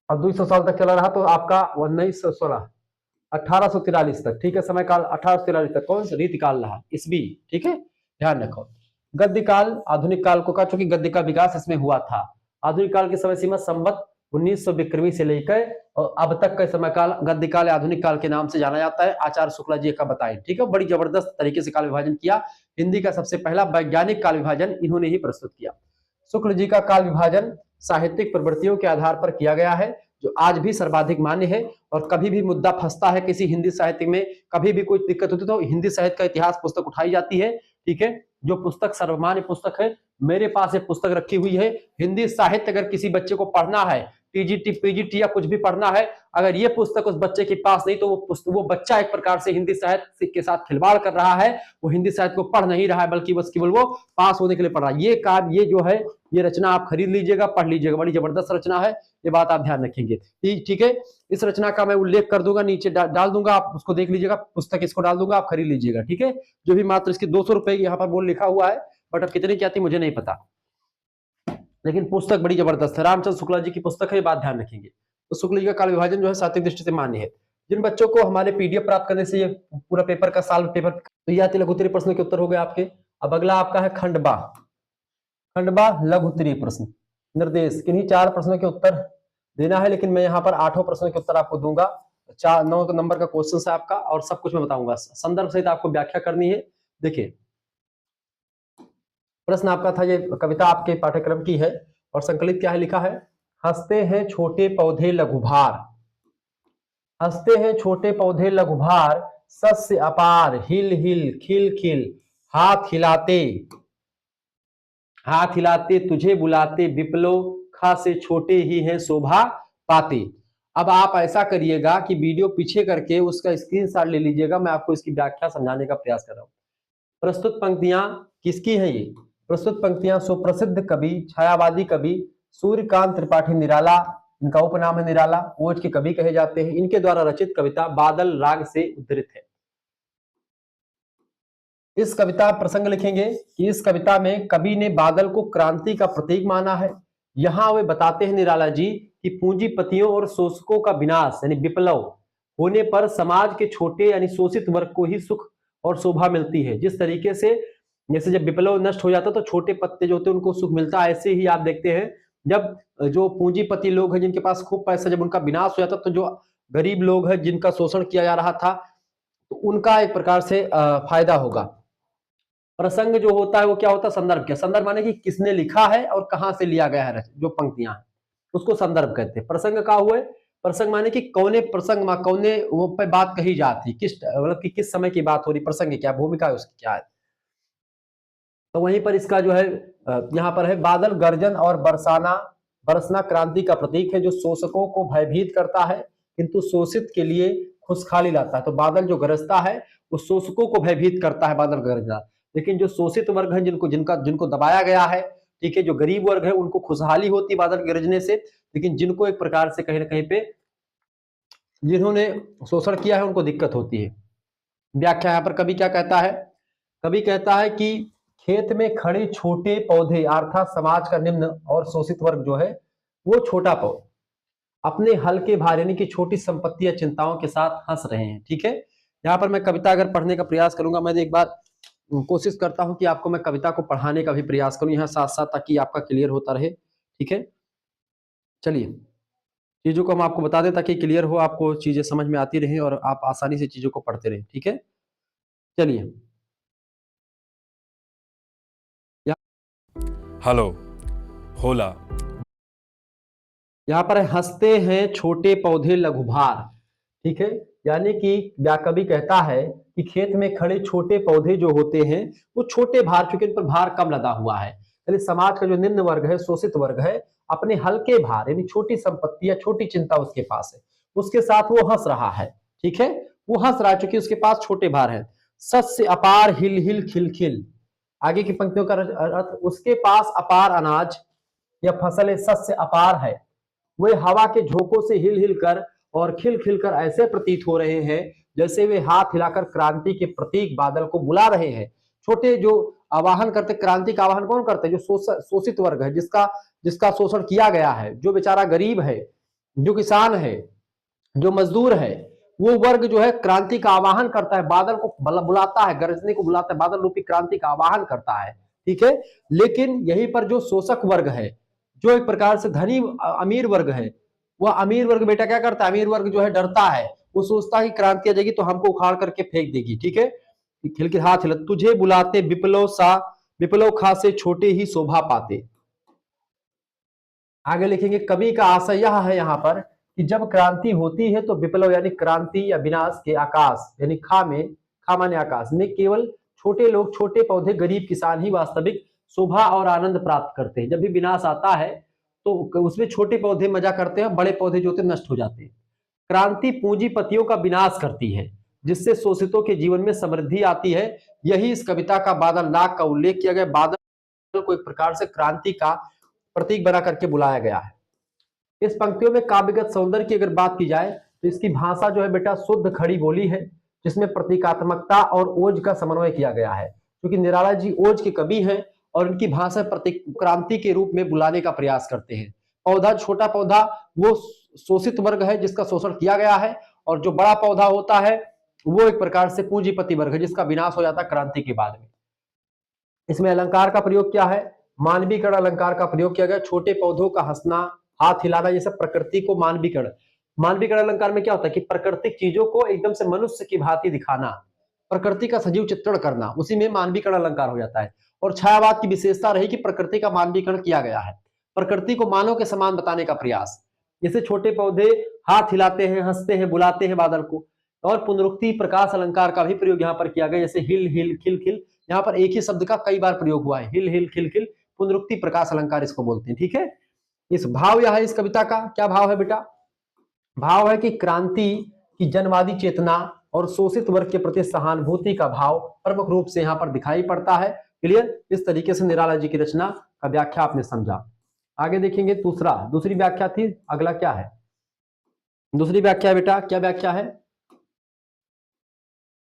अब 200 साल तक चला रहा, तो आपका 1916 1843 तक। ठीक है, समय काल 1843 तक कौन सा रीति काल रहा, ईस्वी। ठीक है, ध्यान रखो। गद्य काल आधुनिक काल को कहा, चूंकि गद्य का विकास इसमें हुआ था। आधुनिक काल की समय सीमा संवत 1900 विक्रमी से लेकर और अब तक का समय काल गद्य काल आधुनिक काल के नाम से जाना जाता है। आचार्य शुक्ला जी का बताएं। ठीक है, बड़ी जबरदस्त तरीके से काल विभाजन किया। हिंदी का सबसे पहला वैज्ञानिक काल विभाजन इन्होंने ही प्रस्तुत किया। शुक्ल जी का काल विभाजन साहित्यिक प्रवृत्तियों के आधार पर किया गया है, जो आज भी सर्वाधिक मान्य है। और कभी भी मुद्दा फंसता है किसी हिंदी साहित्य में, कभी भी कोई दिक्कत होती है तो हिंदी साहित्य का इतिहास पुस्तक उठाई जाती है। ठीक है, जो पुस्तक सर्वमान्य पुस्तक है, मेरे पास एक पुस्तक रखी हुई है हिंदी साहित्य। अगर किसी बच्चे को पढ़ना है, टीजीटी पीजीटी या कुछ भी पढ़ना है, अगर ये पुस्तक उस बच्चे के पास नहीं तो वो बच्चा एक प्रकार से हिंदी साहित्य के साथ खिलवाड़ कर रहा है। वो हिंदी साहित्य को पढ़ नहीं रहा है, बल्कि बस केवल वो पास होने के लिए पढ़ रहा है। ये काम, ये जो है, ये रचना आप खरीद लीजिएगा, पढ़ लीजिएगा, बड़ी जबरदस्त रचना है, ये बात आप ध्यान रखेंगे। ठीक है, इस रचना का मैं उल्लेख कर दूंगा, नीचे डाल दूंगा, आप उसको देख लीजिएगा, पुस्तक इसको डाल दूंगा, आप खरीद लीजिएगा। ठीक है, जो भी मात्र इसके 200 रुपए यहाँ पर बोल लिखा हुआ है, बट अब कितने की आती मुझे नहीं पता, लेकिन पुस्तक बड़ी जबरदस्त है। रामचंद्र शुक्ला जी की पुस्तक है, ये बात ध्यान रखेंगे। तो शुक्ल जी का काल विभाजन जो है साहित्यिक दृष्टि से मान्य है। जिन बच्चों को हमारे पीडीएफ प्राप्त करने से ये पूरा पेपर का साल पेपर, तो ये लघु उत्तरीय प्रश्न के उत्तर हो गए आपके। अब अगला आपका है खंडबा। खंडबा लघु उत्तरीय प्रश्न निर्देश, किन्हीं 4 प्रश्नों के उत्तर देना है, लेकिन मैं यहाँ पर 8 प्रश्नों के उत्तर आपको दूंगा। 9 नंबर का क्वेश्चन है आपका, और सब कुछ मैं बताऊंगा, संदर्भ सहित आपको व्याख्या करनी है। देखिए, प्रश्न आपका था, ये कविता आपके पाठ्यक्रम की है और संकलित क्या है, लिखा है, हंसते हैं छोटे पौधे लघुभार, हंसते हैं छोटे पौधे लघुभार, सस्य अपार, हिल हिल खिल खिल, हाथ हिलाते, हाथ हिलाते तुझे बुलाते, विप्लो खा से छोटे ही हैं शोभा पाते। अब आप ऐसा करिएगा कि वीडियो पीछे करके उसका स्क्रीनशॉट ले लीजिएगा, मैं आपको इसकी व्याख्या समझाने का प्रयास कर रहा हूं। प्रस्तुत पंक्तियां किसकी हैं? ये प्रस्तुत पंक्तियां सुप्रसिद्ध कवि, छायावादी कवि सूर्यकांत त्रिपाठी निराला, इनका उपनाम है निराला, ओज के कवि कहे जाते हैं। इनके द्वारा रचित कविता बादल राग से उद्धृत है। इस कविता प्रसंग लिखेंगे कि इस कविता में कवि ने बादल को क्रांति का प्रतीक माना है। यहां वे बताते हैं निराला जी कि पूंजीपतियों और शोषकों का विनाश यानी विप्लव होने पर समाज के छोटे यानी शोषित वर्ग को ही सुख और शोभा मिलती है। जिस तरीके से, जैसे जब विप्लव नष्ट हो जाता तो छोटे पत्ते जो होते हैं उनको सुख मिलता है, ऐसे ही आप देखते हैं जब जो पूंजीपति लोग हैं जिनके पास खूब पैसा, जब उनका विनाश हो जाता तो जो गरीब लोग हैं जिनका शोषण किया जा रहा था तो उनका एक प्रकार से फायदा होगा। प्रसंग जो होता है वो क्या होता है, संदर्भ। क्या संदर्भ माने कि किसने लिखा है और कहां से लिया गया है, जो पंक्तियां हैं उसको संदर्भ कहते हैं। प्रसंग का हुए, प्रसंग माने कि कौने प्रसंग में कौने वो पे बात कही जाती, किस मतलब कि किस समय की बात हो रही, प्रसंग क्या भूमिका है उसकी क्या है। तो वहीं पर इसका जो है यहाँ पर है बादल गर्जन और बरसाना, बरसना क्रांति का प्रतीक है जो शोषकों को भयभीत करता है किंतु शोषित के लिए खुशहाली लाता है। तो बादल जो गरजता है वो शोषकों को भयभीत करता है, बादल गरजना, लेकिन जो शोषित वर्ग है जिनको दबाया गया है, ठीक है, जो गरीब वर्ग है उनको खुशहाली होती है बादल गरजने से, लेकिन जिनको एक प्रकार से कहीं ना कहीं पे जिन्होंने शोषण किया है उनको दिक्कत होती है। व्याख्या यहाँ पर कवि क्या कहता है, कवि कहता है कि खेत में खड़े छोटे पौधे अर्थात समाज का निम्न और शोषित वर्ग जो है वो छोटा पौधा अपने हल्के भार यानी कि छोटी संपत्ति या चिंताओं के साथ हंस रहे हैं। ठीक है, यहाँ पर मैं कविता अगर पढ़ने का प्रयास करूंगा, मैं एक बार कोशिश करता हूं कि आपको मैं कविता को पढ़ाने का भी प्रयास करूं यहाँ साथ साथ, ताकि आपका क्लियर होता रहे। ठीक है, चलिए चीजों को हम आपको बता दें ताकि क्लियर हो, आपको चीजें समझ में आती रहे और आप आसानी से चीजों को पढ़ते रहे। ठीक है, चलिए हेलो होला। यहाँ पर हंसते हैं छोटे पौधे लघुभार। ठीक है, यानी कि कवि कहता है कि खेत में खड़े छोटे पौधे जो होते हैं वो छोटे भार, चूंकि इन पर भार कम लदा हुआ है, यानी समाज का जो निम्न वर्ग है, शोषित वर्ग है, अपने हल्के भार यानी छोटी संपत्ति या छोटी चिंता उसके पास है, उसके साथ वो हंस रहा है। ठीक है, वो हंस रहा है क्योंकि उसके पास छोटे भार है। सस्य अपार हिल हिल खिल खिल, आगे की पंक्तियों का अर्थ, उसके पास अपार अनाज या फसल सस्य अपार है, वे हवा के झोंकों से हिल हिल कर और खिल खिल कर ऐसे प्रतीत हो रहे हैं जैसे वे हाथ हिलाकर क्रांति के प्रतीक बादल को बुला रहे हैं। छोटे जो आवाहन करते, क्रांति का आवाहन कौन करते हैं? जो शोषित वर्ग है, जिसका शोषण किया गया है, जो बेचारा गरीब है, जो किसान है, जो मजदूर है, वो वर्ग जो है क्रांति का आवाहन करता है, बादल को बुलाता है, गरजने को बुलाता है, बादल रूपी क्रांति का आवाहन करता है। ठीक है, लेकिन यहीं पर जो शोषक वर्ग है, जो एक प्रकार से धनी अमीर वर्ग है, वह अमीर वर्ग बेटा क्या करता है? अमीर वर्ग जो है डरता है, वो सोचता है कि क्रांति आ जाएगी तो हमको उखाड़ करके फेंक देगी। ठीक है, खिल के हाथ हिला, तुझे बुलाते विप्लव खा से छोटे ही शोभा पाते। आगे लिखेंगे कवि का आशय यह है यहाँ पर कि जब क्रांति होती है तो विप्लव यानी क्रांति या विनाश के आकाश यानी खा माने आकाश में केवल छोटे लोग, छोटे पौधे, गरीब किसान ही वास्तविक शोभा और आनंद प्राप्त करते हैं। जब भी विनाश आता है तो उसमें छोटे पौधे मजा करते हैं, बड़े पौधे जो होते हैं नष्ट हो जाते हैं। क्रांति पूंजीपतियों का विनाश करती है जिससे शोषितों के जीवन में समृद्धि आती है। यही इस कविता का बादल नाग का उल्लेख किया गया। बादल को एक प्रकार से क्रांति का प्रतीक बना करके बुलाया गया है। इस पंक्तियों में काव्यगत सौंदर्य की अगर बात की जाए तो इसकी भाषा जो है बेटा शुद्ध खड़ी बोली है, जिसमें प्रतीकात्मकता और ओज का समन्वय किया गया है। क्योंकि निराला जी ओज के कवि हैं और इनकी भाषा प्रतीक क्रांति के रूप में बुलाने का प्रयास करते हैं। पौधा, छोटा पौधा वो शोषित वर्ग है जिसका शोषण किया गया है, और जो बड़ा पौधा होता है वो एक प्रकार से पूंजीपति वर्ग है जिसका विनाश हो जाता है क्रांति के बाद में। इसमें अलंकार का प्रयोग क्या है? मानवीकरण अलंकार का प्रयोग किया गया। छोटे पौधों का हंसना, हाथ हिलाना, ये सब प्रकृति को मानवीकरण अलंकार में क्या होता है कि प्राकृतिक चीजों को एकदम से मनुष्य की भांति दिखाना, प्रकृति का सजीव चित्रण करना, उसी में मानवीकरण अलंकार हो जाता है। और छायावाद की विशेषता रही कि प्रकृति का मानवीकरण किया गया है, प्रकृति को मानव के समान बताने का प्रयास। जैसे छोटे पौधे हाथ हिलाते हैं, हंसते हैं, बुलाते हैं बादल को। और पुनरुक्ति प्रकाश अलंकार का भी प्रयोग यहाँ पर किया गया, जैसे हिल हिल खिल खिल, यहाँ पर एक ही शब्द का कई बार प्रयोग हुआ है, हिल हिल खिल खिल, पुनरुक्ति प्रकाश अलंकार इसको बोलते हैं। ठीक है, इस भाव यह है इस कविता का, क्या भाव है बेटा? भाव है कि क्रांति की जनवादी चेतना और शोषित वर्ग के प्रति सहानुभूति का भाव प्रमुख रूप से यहाँ पर दिखाई पड़ता है। क्लियर? इस तरीके से निराला जी की रचना का व्याख्या आपने समझा। आगे देखेंगे दूसरी व्याख्या थी। अगला क्या है? दूसरी व्याख्या बेटा, क्या व्याख्या है?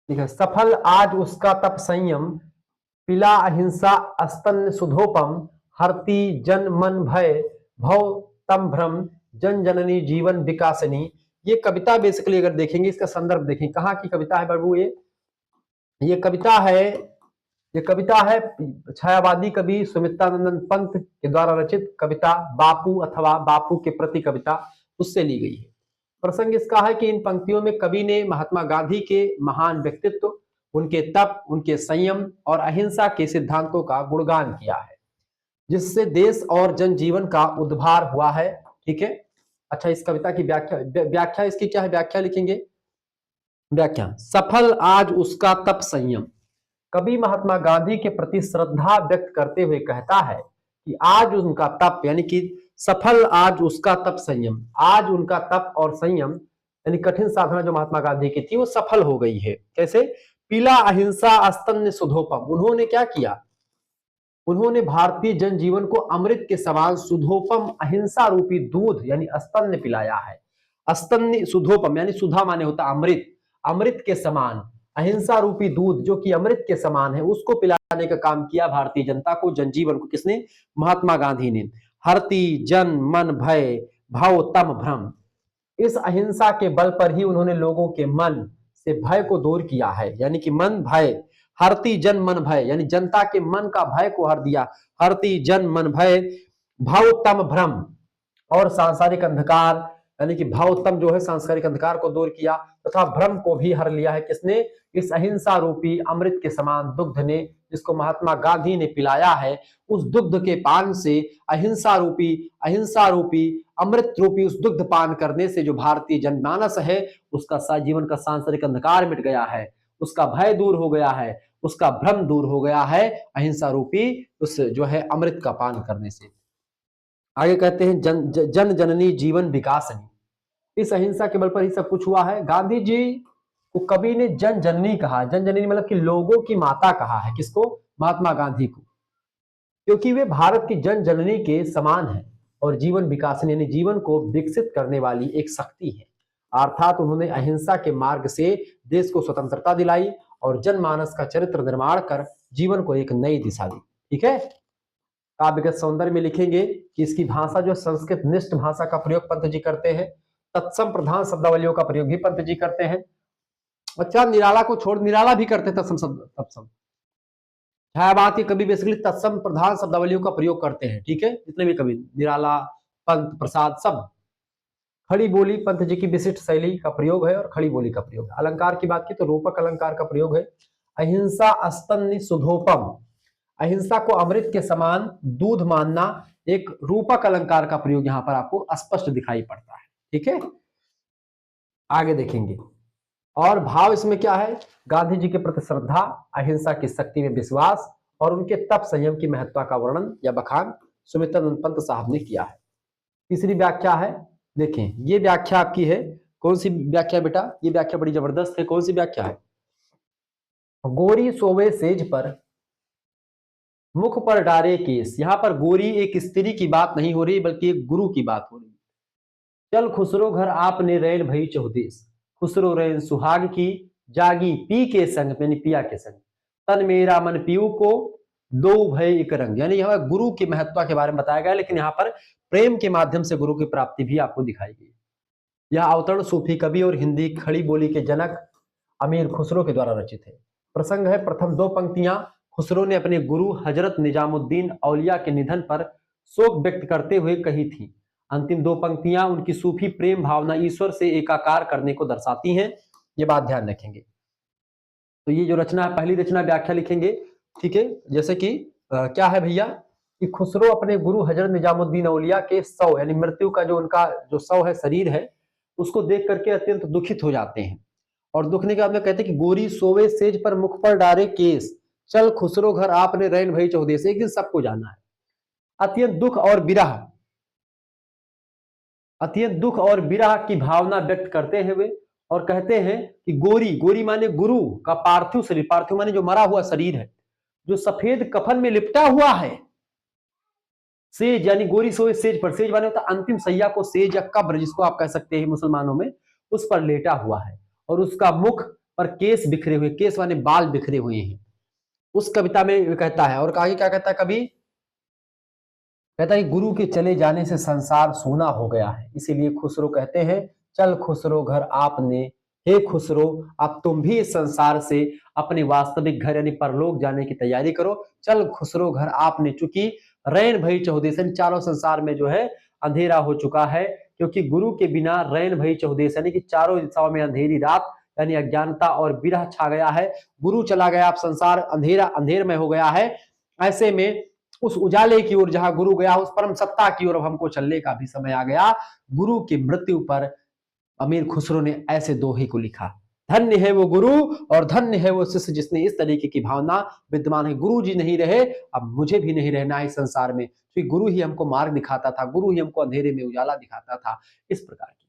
ठीक है, सफल आज उसका तप संयम, पिला अहिंसा अस्तन सुधोपम, हरती जन मन भय भव तम भ्रम, जन जननी जीवन विकासनी। ये कविता बेसिकली अगर देखेंगे, इसका संदर्भ देखें, कहाँ की कविता है बाबू? ये कविता है छायावादी कवि सुमित्रानंद पंत के द्वारा रचित कविता बापू अथवा बापू के प्रति कविता, उससे ली गई है। प्रसंग इसका है कि इन पंक्तियों में कवि ने महात्मा गांधी के महान व्यक्तित्व, उनके तप, उनके संयम और अहिंसा के सिद्धांतों का गुणगान किया है, जिससे देश और जनजीवन का उद्धार हुआ है। ठीक है, अच्छा, इस कविता की व्याख्या इसकी क्या है? व्याख्या लिखेंगे, व्याख्या, सफल आज उसका तप संयम, कवि महात्मा गांधी के प्रति श्रद्धा व्यक्त करते हुए कहता है कि आज उनका तप यानी कि सफल, आज उसका तप संयम, आज उनका तप और संयम यानी कठिन साधना जो महात्मा गांधी की थी वो सफल हो गई है। कैसे? पीला अहिंसा स्तन्य सुधोपम, उन्होंने क्या किया? उन्होंने भारतीय जनजीवन को अमृत के समान सुधोपम अहिंसा रूपी दूध यानी स्तन्य पिलाया है। स्तन्य सुधोपम यानी सुधा माने होता अमृत, अमृत के समान अहिंसा रूपी दूध जो कि अमृत के समान है उसको पिलाने का काम किया भारतीय जनता को, जनजीवन को। किसने? महात्मा गांधी ने। हरति जन मन भय भाव तम भ्रम, इस अहिंसा के बल पर ही उन्होंने लोगों के मन से भय को दूर किया है। यानी कि मन भय, हरति जन मन भय यानी जनता के मन का भय को हर दिया। हरति जन मन भय भावतम भ्रम, और सांसारिक अंधकार यानी कि भावतम जो है सांसारिक अंधकार को दूर किया तथा भ्रम को भी हर लिया है। किसने? इस अहिंसा रूपी अमृत के समान दुग्ध ने, जिसको महात्मा गांधी ने पिलाया है। उस दुग्ध के पान से अहिंसा रूपी अमृत रूपी उस दुग्ध पान करने से जो भारतीय जनमानस है उसका जीवन का सांसारिक अंधकार मिट गया है, उसका भय दूर हो गया है, उसका भ्रम दूर हो गया है अहिंसा रूपी उस जो है अमृत का पान करने से। आगे कहते हैं जन जननी जीवन विकासनी, इस अहिंसा के बल पर ही सब कुछ हुआ है। गांधी जी को कवि ने जन जननी कहा। जन जननी मतलब कि लोगों की माता कहा है। किसको? महात्मा गांधी को, क्योंकि वे भारत की जन जननी के समान है और जीवन विकासनी यानी जीवन को विकसित करने वाली एक शक्ति है। अर्थात उन्होंने अहिंसा के मार्ग से देश को स्वतंत्रता दिलाई और जनमानस का चरित्र निर्माण कर जीवन को एक नई दिशा दी। ठीक है। काव्यगत सौंदर्य में लिखेंगे कि इसकी भाषा जो संस्कृत निष्ठ भाषा का प्रयोग पंत जी करते हैं। तत्सम प्रधान शब्दावलियों का प्रयोग भी पंत जी करते हैं। अच्छा, निराला को छोड़ निराला भी करते तत्सम छायावाद के कवि बेसिकली तत्सम प्रधान शब्दावलियों का प्रयोग करते हैं। ठीक है, जितने भी कवि निराला, पंत, प्रसाद, सब। खड़ी बोली पंत जी की विशिष्ट शैली का प्रयोग है और खड़ी बोली का प्रयोग है। अलंकार की बात की तो रूपक अलंकार का प्रयोग है। अहिंसा स्तन्य सुधोपम, अहिंसा को अमृत के समान दूध मानना, एक रूपक अलंकार का प्रयोग यहां पर आपको स्पष्ट दिखाई पड़ता है। ठीक है, आगे देखेंगे। और भाव इसमें क्या है? गांधी जी के प्रति श्रद्धा, अहिंसा की शक्ति में विश्वास और उनके तप संयम की महत्ता का वर्णन या बखान सुमित्रानंद पंत साहब ने किया है। तीसरी व्याख्या है, देखें ये व्याख्या आपकी है। कौन सी व्याख्या बेटा? ये व्याख्या बड़ी जबरदस्त है। कौन सी व्याख्या है? गोरी सोवे सेज पर मुख पर डारे केस। यहां पर गोरी एक स्त्री की बात नहीं हो रही बल्कि एक गुरु की बात हो रही। चल खुसरो घर आपने रैन भई चौदेश, खुसरो रैन सुहाग की जागी पी के संग यानी पिया के संग, तन मेरा मन पीयू को दो भय एक रंग। यानी यहाँ गुरु की महत्ता के बारे में बताया गया, लेकिन यहाँ पर प्रेम के माध्यम से गुरु की प्राप्ति भी आपको दिखाई गई। यह अवतरण सूफी कवि और हिंदी खड़ी बोली के जनक अमीर खुसरो के द्वारा रचित है। प्रसंग है, प्रथम दो पंक्तियां खुसरो ने अपने गुरु हजरत निजामुद्दीन औलिया के निधन पर शोक व्यक्त करते हुए कही थी। अंतिम दो पंक्तियां उनकी सूफी प्रेम भावना ईश्वर से एकाकार करने को दर्शाती हैं। ये बात ध्यान रखेंगे। तो ये जो रचना है, पहली रचना व्याख्या लिखेंगे। ठीक है, जैसे कि क्या है भैया कि खुसरो अपने गुरु हजरत निजामुद्दीन औलिया के शव यानी मृत्यु का जो उनका जो शव है, शरीर है, उसको देख करके अत्यंत दुखित हो जाते हैं और दुखने के बाद में कहते हैं कि गोरी सोवे सेज पर मुख पर डारे केस, चल खुसरो घर आपने रैन भई चौदेश। एक दिन सबको जाना है। अत्यंत दुख और विरह की भावना व्यक्त करते हैं वे और कहते हैं कि गोरी माने गुरु का पार्थिव शरीर, पार्थिव माने जो मरा हुआ शरीर है, जो सफेद कफन में लिपटा हुआ है। सेज यानी गोरी सोए सेज पर, सेज माने होता अंतिम सैया को, सेज या कब्र जिसको आप कह सकते हैं मुसलमानों में, उस पर लेटा हुआ है और उसका मुख पर केस बिखरे हुए, केस माने बाल बिखरे हुए हैं। उस कविता में कहता है। और आगे क्या कहता है कवि? कहता है गुरु के चले जाने से संसार सूना हो गया है, इसीलिए खुसरो कहते हैं चल खुसरो घर आपने, हे खुसरो अब तुम भी इस संसार से अपने वास्तविक घर यानी परलोक जाने की तैयारी करो। चल खुसरो घर आपने, चूंकि रैन भई चौदेश यानी चारों संसार में जो है अंधेरा हो चुका है, क्योंकि गुरु के बिना रैन भई चौदेश यानी कि चारों दिशाओं में अंधेरी रात यानी अज्ञानता और विरह छा गया है। गुरु चला गया, अब संसार अंधेरमय हो गया है। ऐसे में उस उजाले की ओर जहां गुरु गया, उस परम सत्ता की ओर अब हमको चलने का भी समय आ गया। गुरु की मृत्यु पर अमीर खुसरो ने ऐसे दोहे को लिखा। धन्य है वो गुरु और धन्य है वो शिष्य जिसने इस तरीके की भावना विद्यमान है। गुरु जी नहीं रहे, अब मुझे भी नहीं रहना है संसार में, क्योंकि गुरु ही हमको मार्ग दिखाता था, गुरु ही हमको अंधेरे में उजाला दिखाता था, इस प्रकार की।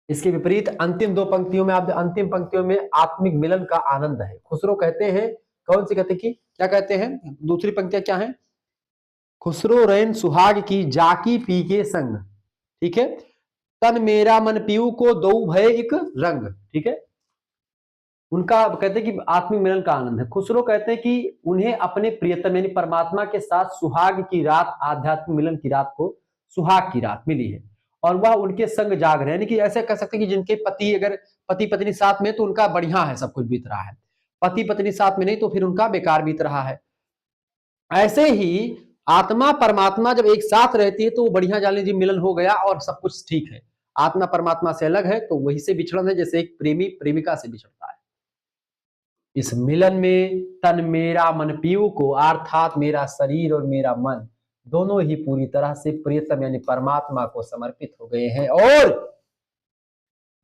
इसके विपरीत अंतिम दो पंक्तियों में, आप अंतिम पंक्तियों में आत्मिक मिलन का आनंद है। खुसरो कहते हैं, कौन सी कहते कि क्या कहते हैं, दूसरी पंक्तियां क्या है, खुसरो रैन सुहाग की जाकी पी के संग, ठीक है, तन मेरा मन पीऊ को दो भय एक रंग, ठीक है। उनका कहते हैं कि आत्मिक मिलन का आनंद है। खुसरो कहते हैं कि उन्हें अपने प्रियतम यानी परमात्मा के साथ सुहाग की रात, आध्यात्मिक मिलन की रात को सुहाग की रात मिली है और वह उनके संग जाग रहे हैं। यानी कि ऐसे कह सकते हैं कि जिनके पति, अगर पति पत्नी साथ में तो उनका बढ़िया है, सब कुछ बीत रहा है, पति पत्नी साथ में नहीं तो फिर उनका बेकार बीत रहा है। ऐसे ही आत्मा परमात्मा जब एक साथ रहती है तो वो बढ़िया, जान लीजिए मिलन हो गया और सब कुछ ठीक है। आत्मा परमात्मा से अलग है तो वही से विछड़न है, जैसे एक प्रेमी प्रेमिका से बिछड़ता है। इस मिलन में तन मेरा मन पीऊ को, अर्थात मेरा शरीर और मेरा मन दोनों ही पूरी तरह से प्रियतम यानी परमात्मा को समर्पित हो गए हैं और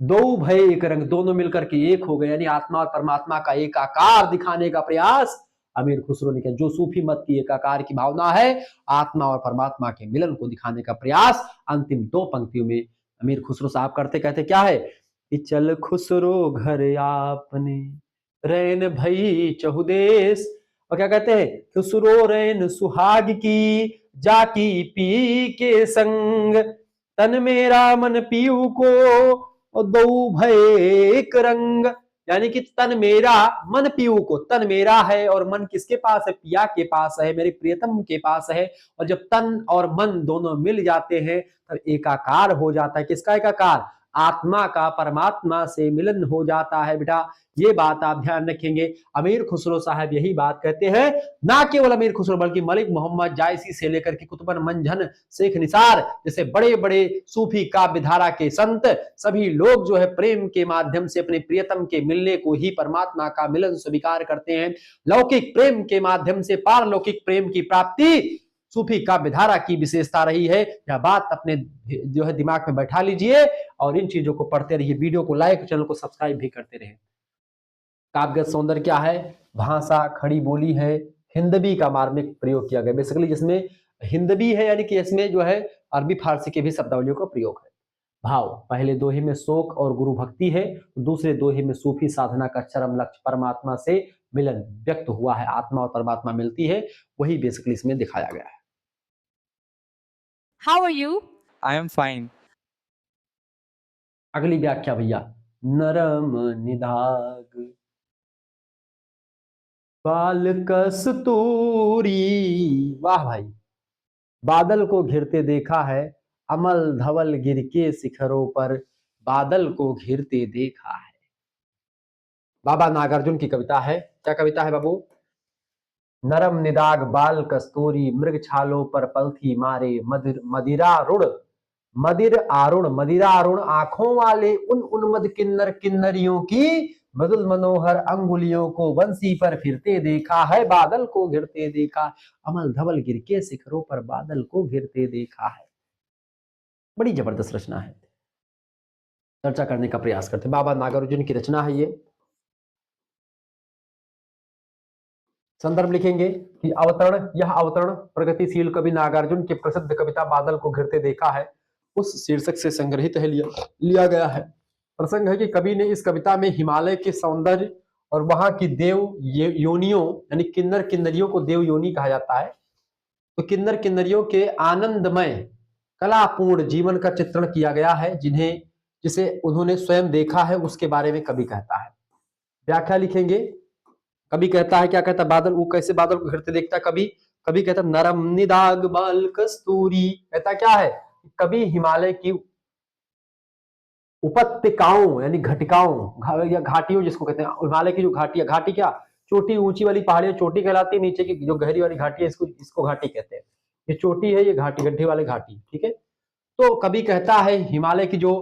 दो भय एक रंग, दोनों मिलकर के एक हो गए, यानी आत्मा और परमात्मा का एकाकार दिखाने का प्रयास अमीर खुसरो ने किया। जो सूफी मत की एकाकार की भावना है, आत्मा और परमात्मा के मिलन को दिखाने का प्रयास अंतिम दो पंक्तियों में अमीर खुसरो साहब करते। कहते क्या है कि चल खुसरो घर आपने रैन भई चहुदेश, और क्या कहते हैं, खुसरो रैन सुहाग की जाकी पी के संग, तन मेरा मन पीऊ को दो भय एक रंग। यानी कि तन मेरा मन पीऊ को, तन मेरा है और मन किसके पास है, पिया के पास है, मेरे प्रियतम के पास है। और जब तन और मन दोनों मिल जाते हैं तब एकाकार हो जाता है। किसका एकाकार, आत्मा का परमात्मा से मिलन हो जाता है। बेटा ये बात आप ध्यान रखेंगे। अमीर खुसरो साहब यही बात कहते हैं, ना केवल अमीर खुसरो बल्कि मलिक मोहम्मद जायसी से लेकर के कुतुबन मंझन, शेख निसार जैसे बड़े बड़े सूफी काव्य धारा के संत, सभी लोग जो है प्रेम के माध्यम से अपने प्रियतम के मिलने को ही परमात्मा का मिलन स्वीकार करते हैं। लौकिक प्रेम के माध्यम से पारलौकिक प्रेम की प्राप्ति सूफी काव्य धारा की विशेषता रही है। यह बात अपने जो है दिमाग में बैठा लीजिए और इन चीजों को पढ़ते रहिए। वीडियो को लाइक, चैनल को सब्सक्राइब भी करते रहे। काव्यगत सौंदर्य क्या है, भाषा खड़ी बोली है, हिंदवी का मार्मिक प्रयोग किया गया, बेसिकली जिसमें हिंदवी है यानी कि इसमें जो है अरबी फारसी के भी शब्दावलियों का प्रयोग है। भाव, पहले दोहे में शोक और गुरु भक्ति है, दूसरे दोहे में सूफी साधना का चरम लक्ष्य परमात्मा से मिलन व्यक्त हुआ है, आत्मा और परमात्मा मिलती है, वही बेसिकली इसमें दिखाया गया है। How are you? I am fine. अगली व्याख्या भैया, नरम निदाग बाल कस्तूरी, वाह भाई, बादल को घिरते देखा है, अमल धवल गिर के शिखरों पर बादल को घिरते देखा है। बाबा नागार्जुन की कविता है। क्या कविता है बाबू, नरम निदाग बाल कस्तूरी मृग छालों पर पलथी मारे, मदिरारुण आंखों वाले उन उन्मद किन्नर किन्नरियों की मधुर मनोहर अंगुलियों को बंसी पर फिरते देखा है, बादल को घिरते देखा, अमल धवल गिर के शिखरों पर बादल को घिरते देखा है। बड़ी जबरदस्त रचना है, चर्चा करने का प्रयास करते हैं। बाबा नागार्जुन की रचना है ये। संदर्भ लिखेंगे कि अवतरण, यह अवतरण प्रगतिशील कवि नागार्जुन की प्रसिद्ध कविता बादल को घिरते देखा है उस शीर्षक से संग्रहित है, लिया गया है। प्रसंग है कि कवि ने इस कविता में हिमालय के सौंदर्य और वहां की देव योनियों यानी किन्नर किन्नरियों को देव योनि कहा जाता है, तो किन्नर किन्नरियों के आनंदमय कलापूर्ण जीवन का चित्रण किया गया है, जिसे उन्होंने स्वयं देखा है, उसके बारे में कवि कहता है। व्याख्या लिखेंगे, कवि कहता है, क्या कहता है, बादल, वो कैसे बादल को घिरते देखता है कवि कहता है, नरम निदाग बाल कस्तूरी, कहता क्या है, कवि हिमालय की उपत्यकाओं यानी घटिकाओं या घाटियों जिसको कहते हैं, हिमालय की जो घाटियां, घाटी क्या, चोटी ऊंची वाली पहाड़ियां चोटी कहलाती है, नीचे की जो गहरी वाली घाटी है इसको घाटी कहते हैं। ये चोटी है, ये घाटी, गड्ढे वाले घाटी, ठीक है। तो कवि कहता है हिमालय की जो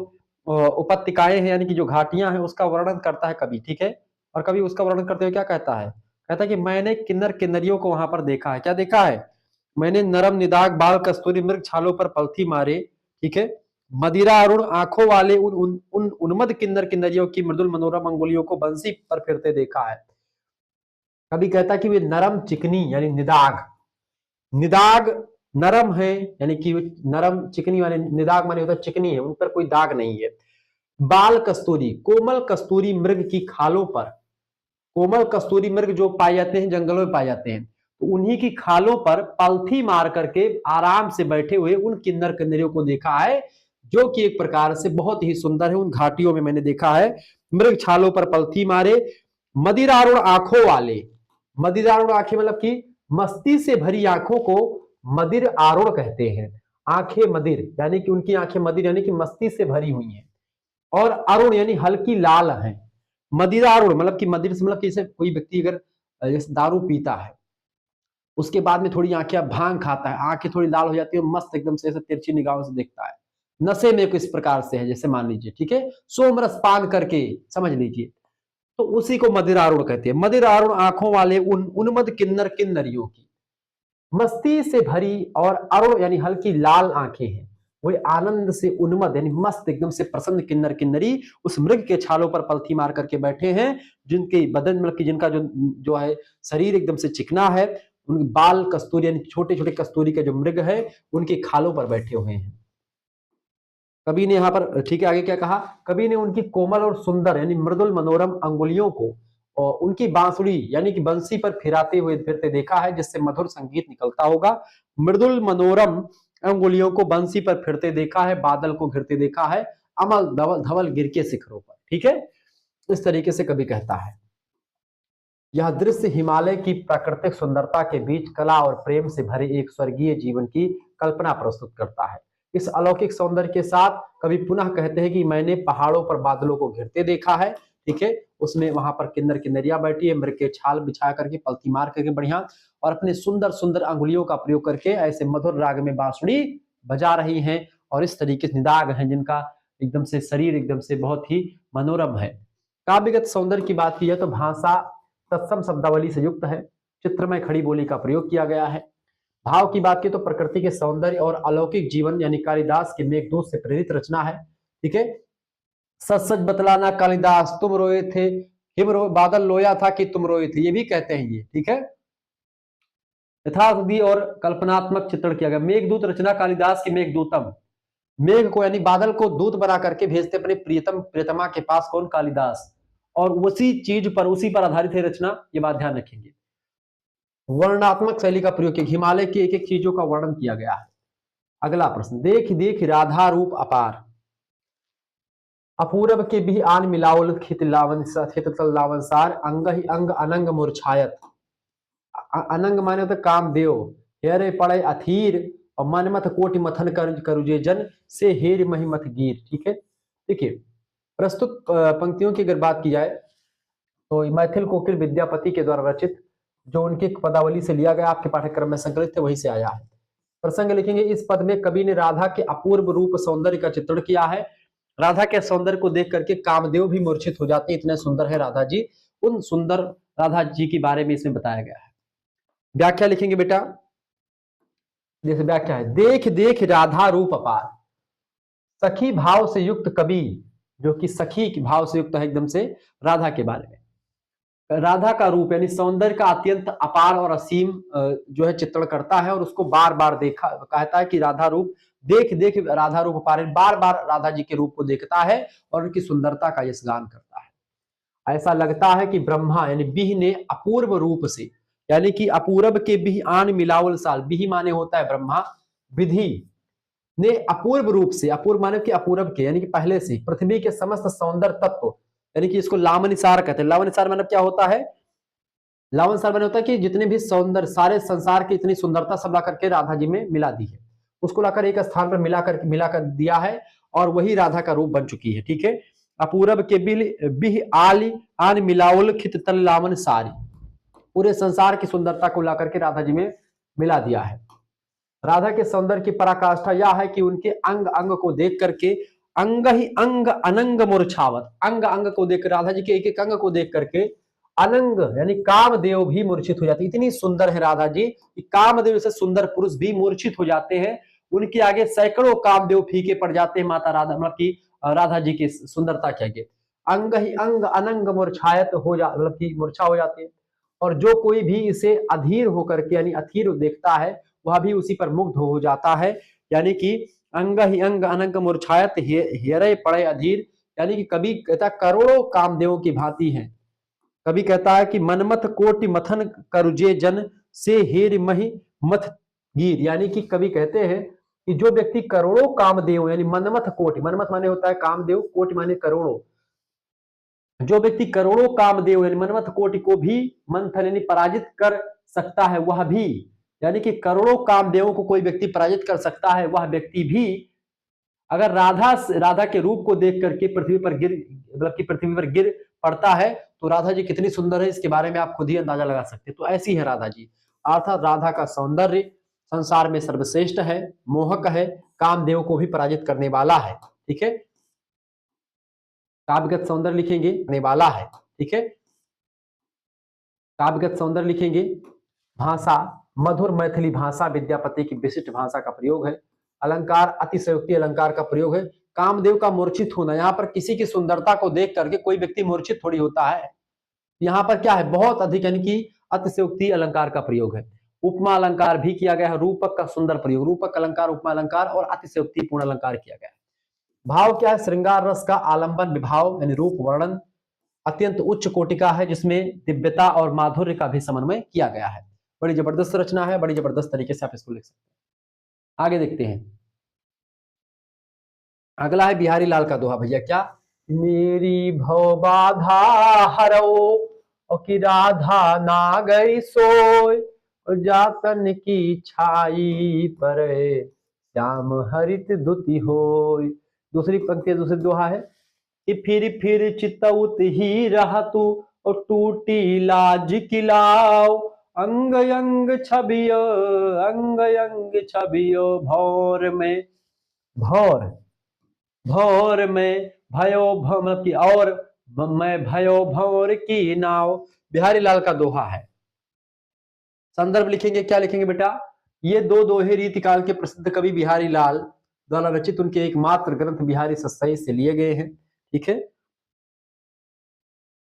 उपत्यकाएं हैं यानी कि जो घाटियां हैं उसका वर्णन करता है कवि, ठीक है। और कवि उसका वर्णन करते हुए क्या कहता है, कहता है कि मैंने किन्नर किन्नरियों को वहां पर देखा है। क्या देखा है, मैंने नरम निदाग बाल कस्तूरी मृग छालों पर पलथी मारे, ठीक है, मदिरा अरुण आंखों वाले उन उन्मद किन्नर किन्नरियों की मृदुल मनोरम अंगुलियों को बंसी पर फिरते देखा है। कभी कहता है कि वे नरम चिकनी यानी निदाग, निदाग नरम है, यानी कि नरम चिकनी वाले, निदाग माने होता है चिकनी है, उन पर कोई दाग नहीं है। बाल कस्तूरी, कोमल कस्तूरी मृग की खालों पर, कोमल कस्तूरी मृग जो पाए जाते हैं जंगलों में पाए जाते हैं, तो उन्हीं की खालों पर पलथी मार करके आराम से बैठे हुए उन किन्नर किन्नरियों को देखा है, जो कि एक प्रकार से बहुत ही सुंदर है। उन घाटियों में मैंने देखा है मृग छालों पर पलथी मारे, मदिरारुण आंखों वाले, मदिरारुण आंखें मतलब कि मस्ती से भरी आंखों को मदिर आरुण कहते हैं। आंखें मदिर यानी कि उनकी आंखें मदिर यानी कि मस्ती से भरी हुई हैं, और अरुण यानी हल्की लाल है। मदिरारुण मतलब कि मदिर से मतलब कि जैसे कोई व्यक्ति अगर जैसे दारू पीता है, उसके बाद में थोड़ी आंखें भांग खाता है, आंखें थोड़ी लाल हो जाती है, मस्त एकदम से ऐसे तिरछी निगाहों से देखता है, नशे में किस प्रकार से है, जैसे मान लीजिए, ठीक है, सोमरस पान करके समझ लीजिए, तो उसी को मदिरारुण कहते हैं। मदिरारुण आंखों वाले उन उन्मद किन्नर किन्नरियों की मस्ती से भरी और अरुण यानी हल्की लाल आंखें हैं, वही आनंद से उन्मद यानी मस्त एकदम से प्रसन्न किन्नर किन्नरी उस मृग के छालों पर पलथी मार करके बैठे हैं, जिनके बदन मतलब कि जिनका जो है शरीर एकदम से चिकना है, उनके बाल कस्तूरी यानी छोटे छोटे कस्तूरी के जो मृग है उनके खालों पर बैठे हुए हैं। कवि ने यहाँ पर, ठीक है, आगे क्या कहा, कवि ने उनकी कोमल और सुंदर यानी मृदुल मनोरम अंगुलियों को और उनकी बांसुरी यानी कि बंसी पर फिराते हुए फिरते देखा है, जिससे मधुर संगीत निकलता होगा। मृदुल मनोरम अंगुलियों को बंसी पर फिरते देखा है, बादल को घिरते देखा है, अमल धवल धवल गिर के शिखरों पर, ठीक है, इस तरीके से कवि कहता है। यह दृश्य हिमालय की प्राकृतिक सुंदरता के बीच कला और प्रेम से भरे एक स्वर्गीय जीवन की कल्पना प्रस्तुत करता है। इस अलौकिक सौंदर्य के साथ कवि पुनः कहते हैं कि मैंने पहाड़ों पर बादलों को घिरते देखा है, ठीक है, उसमें वहां पर किन्नर किन्नरिया बैठी है, मृग के छाल बिछा करके पलथी मार करके बढ़िया, और अपने सुंदर सुंदर अंगुलियों का प्रयोग करके ऐसे मधुर राग में बांसुरी बजा रही हैं, और इस तरीके से निदाग हैं जिनका एकदम से शरीर एकदम से बहुत ही मनोरम है। काव्यगत सौंदर्य की बात की जाए तो भाषा तत्सम शब्दावली से युक्त है, चित्रमय खड़ी बोली का प्रयोग किया गया है। भाव की बात की तो प्रकृति के सौंदर्य और अलौकिक जीवन यानी कालिदास के मेघदूत से प्रेरित रचना है, ठीक है। सच सच बतलाना कालिदास तुम रोए थे, हिम रो बादल लोया था कि तुम रोए थे, ये भी कहते हैं ये, ठीक है। यथार्थी और कल्पनात्मक चित्रण किया गया। मेघदूत रचना कालिदास की मेघदूतम, मेघ को यानी बादल को दूत बना करके भेजते अपने प्रियतम प्रियतमा के पास, कौन, कालिदास, और उसी चीज पर उसी पर आधारित है रचना, ये बात ध्यान रखेंगे। वर्णनात्मक शैली का प्रयोग किया, हिमालय की एक एक चीजों का वर्णन किया गया है। अगला प्रश्न, देख देख राधा रूप अपार, अपूरब के भी आन मिलावल खित लावन सार, अंग ही अंग अनंग मूर्छायत, अनंग माने होता कामदेव, हेरे पड़े अथीर, और मनमथ कोटि मथन करुजे जन से हेर महिमथ गिर, ठीक है। देखिए प्रस्तुत पंक्तियों की अगर बात की जाए तो मैथिल कोकिल विद्यापति के द्वारा रचित, जो उनकी पदावली से लिया गया, आपके पाठ्यक्रम में संकलित थे, वहीं से आया है। प्रसंग लिखेंगे, इस पद में कवि ने राधा के अपूर्व रूप सौंदर्य का चित्रण किया है। राधा के सौंदर्य को देख करके कामदेव भी मूर्छित हो जाते हैं, इतने सुंदर है राधा जी। उन सुंदर राधा जी के बारे में इसमें बताया गया है। व्याख्या लिखेंगे बेटा, जैसे व्याख्या है, देख देख राधा रूप अपार, सखी भाव से युक्त कवि, जो कि सखी के भाव से युक्त है एकदम से राधा के बारे में, राधा का रूप यानी सौंदर्य का अत्यंत अपार और असीम जो है चित्रण करता है, और उसको बार बार देखा, कहता है कि राधा रूप देख देख राधा रूप अपार, बार बार राधा जी के रूप को देखता है और उनकी सुंदरता का यशगान करता है। ऐसा लगता है कि ब्रह्मा यानी बिह ने अपूर्व रूप से, यानी कि अपूरब के बिह आन मिलावल साल, बिह माने होता है ब्रह्मा, विधि ने अपूर्व रूप से, अपूर्व माने कि अपूरब के यानी कि पहले से, पृथ्वी के समस्त सौंदर्य तत्व, यानी कि इसको लावनिसार कहते हैं। लावनिसार मतलब क्या होता है, लावनिसार मतलब होता है कि जितने भी सौंदर्य, सारे संसार की इतनी सुंदरता सब ला करके राधा जी में मिला दी है, उसको लाकर एक स्थान पर मिलाकर दिया है, और वही राधा का रूप बन चुकी है, ठीक है। अपूरब के बिह आली आन मिलावल खित तल लावन सारी, पूरे संसार की सुंदरता को ला करके राधा जी में मिला दिया है। राधा के सौंदर्य की पराकाष्ठा यह है कि उनके अंग अंग को देख करके, अंग ही अंग अनंग मूर्छावत, अंग अंग को देख, राधा जी के एक एक अंग को देख करके अनंग यानी कामदेव भी मूर्छित हो जाते, इतनी सुंदर है राधा जी कि कामदेव से सुंदर पुरुष भी मूर्छित हो जाते हैं, उनके आगे सैकड़ों कामदेव फीके पड़ जाते हैं माता राधा मतलब की राधा जी की सुंदरता के आगे। अंग ही अंग अनंग मूर्छायत हो जा मतलब की मूर्छा हो जाती है। और जो कोई भी इसे अधीर होकर के यानी अधीर देखता है वह भी उसी पर मुग्ध हो जाता है। यानी कि अंग ही अंग अनंग मूर्छायत हेरे पड़े अधीर, यानी कि कभी कहता करोड़ों कामदेवों की भांति है। कभी कहता है कि मनमथ कोटि मथन करुजे जन से हेर मही मथ गिर, यानी कि कभी कहते हैं कि जो व्यक्ति करोड़ों कामदेव यानी मनमथ कोटि, मनमथ माने होता है कामदेव, कोटि माने करोड़ों, जो व्यक्ति करोड़ों कामदेव यानी मनमथ कोटि को भी मंथन यानी पराजित कर सकता है वह भी, यानी कि करोड़ों कामदेवों को कोई व्यक्ति पराजित कर सकता है वह व्यक्ति भी अगर राधा के रूप को देख करके पृथ्वी पर गिर मतलब कि पृथ्वी पर गिर पड़ता है तो राधा जी कितनी सुंदर है इसके बारे में आप खुद ही अंदाजा लगा सकते हैं। तो ऐसी है राधा जी, अर्थात राधा का सौंदर्य संसार में सर्वश्रेष्ठ है, मोहक है, कामदेव को भी पराजित करने वाला है। ठीक है, काव्यगत सौंदर्य लिखेंगे करने वाला है। ठीक है, काव्यगत सौंदर्य लिखेंगे, भाषा मधुर मैथिली भाषा विद्यापति की विशिष्ट भाषा का प्रयोग है। अलंकार अतिशयोक्ति अलंकार का प्रयोग है। कामदेव का मूर्छित होना, यहाँ पर किसी की सुंदरता को देख करके कोई व्यक्ति मूर्छित थोड़ी होता है, यहाँ पर क्या है बहुत अधिक यानी कि अतिशयोक्ति अलंकार का प्रयोग है। उपमा अलंकार भी किया गया है, रूपक का सुंदर प्रयोग, रूपक अलंकार उपमा अलंकार और अतिशयोक्ति पूर्ण अलंकार किया गया है। भाव क्या है, श्रृंगार रस का आलंबन विभाव यानी रूप वर्णन अत्यंत उच्च कोटि का है जिसमें दिव्यता और माधुर्य का भी समन्वय किया गया है। बड़ी जबरदस्त रचना है, बड़ी जबरदस्त तरीके से आप इसको लिख सकते हैं। आगे देखते हैं, अगला है बिहारी लाल का दोहा भैया, क्या मेरी भव बाधा हरो और की राधा नागई सोय और जातन की छाई पर श्याम हरित दुति होय। दूसरी पंक्ति दूसरी दोहा है कि फिर चितौत ही रहा तू और टूटी लाज किलाओ अंग अंग छबियो भौर में भौर में भयो मतलब की और मैं भयो भौर की नाव। बिहारी लाल का दोहा है। संदर्भ लिखेंगे, क्या लिखेंगे बेटा, ये दो दोहे रीतिकाल के प्रसिद्ध कवि बिहारी लाल द्वारा रचित उनके एकमात्र ग्रंथ बिहारी सत्सई से लिए गए हैं। ठीक है,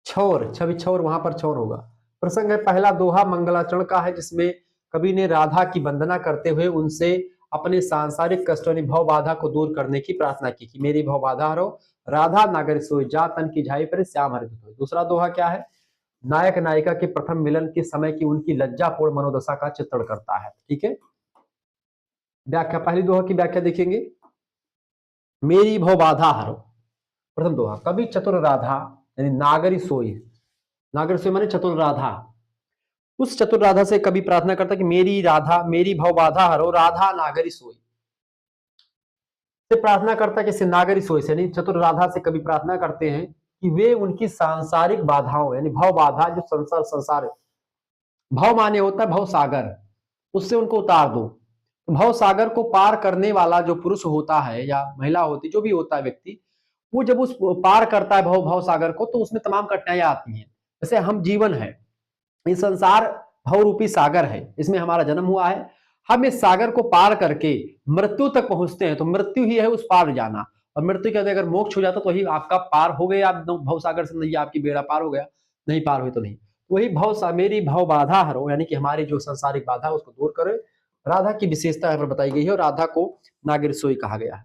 छोर छवि छोर वहां पर छोर होगा। प्रसंग है पहला दोहा मंगलाचरण का है जिसमें कवि ने राधा की वंदना करते हुए उनसे अपने सांसारिक कष्टों यानी भव बाधा को दूर करने की प्रार्थना की कि मेरी भव बाधा हरो राधा नागर सोई जा तन की झाई पर श्याम हरित होय। दूसरा दोहा क्या है, नायक नायिका के प्रथम मिलन के समय की उनकी लज्जापूर्ण मनोदशा का चित्रण करता है। ठीक है, व्याख्या पहली दोहा की व्याख्या देखेंगे, मेरी भव बाधा हरो प्रथम दोहा, कवि चतुर राधा यानी नागरी सोई, नागर सोई माने चतुर राधा, उस चतुर राधा से कभी प्रार्थना करता कि मेरी राधा मेरी भव बाधा हरो राधा नागरी सोई, से प्रार्थना करता कि नागरी सोई से यानी चतुर राधा से कभी प्रार्थना करते हैं कि वे उनकी सांसारिक बाधाओं यानी भव बाधा जो संसार भव माने होता है भव सागर, उससे उनको उतार दो। तो भव सागर को पार करने वाला जो पुरुष होता है या महिला होती जो भी होता है व्यक्ति, वो जब उस पार करता है भव सागर को तो उसमें तमाम कठिनाइयां आती हैं। जैसे हम जीवन है, ये संसार भव रूपी सागर है, इसमें हमारा जन्म हुआ है, हम इस सागर को पार करके मृत्यु तक पहुंचते हैं तो मृत्यु ही है उस पार जाना, और मृत्यु के अगर मोक्ष हो जाता तो वही आपका पार हो गया, आप भव सागर से नहीं आपकी बेड़ा पार हो गया, नहीं पार हुई तो नहीं। वही मेरी भव बाधा हरो यानी कि हमारी जो सांसारिक बाधा है उसको दूर करे। राधा की विशेषता यहाँ पर बताई गई है और राधा को नागिर सोई कहा गया है।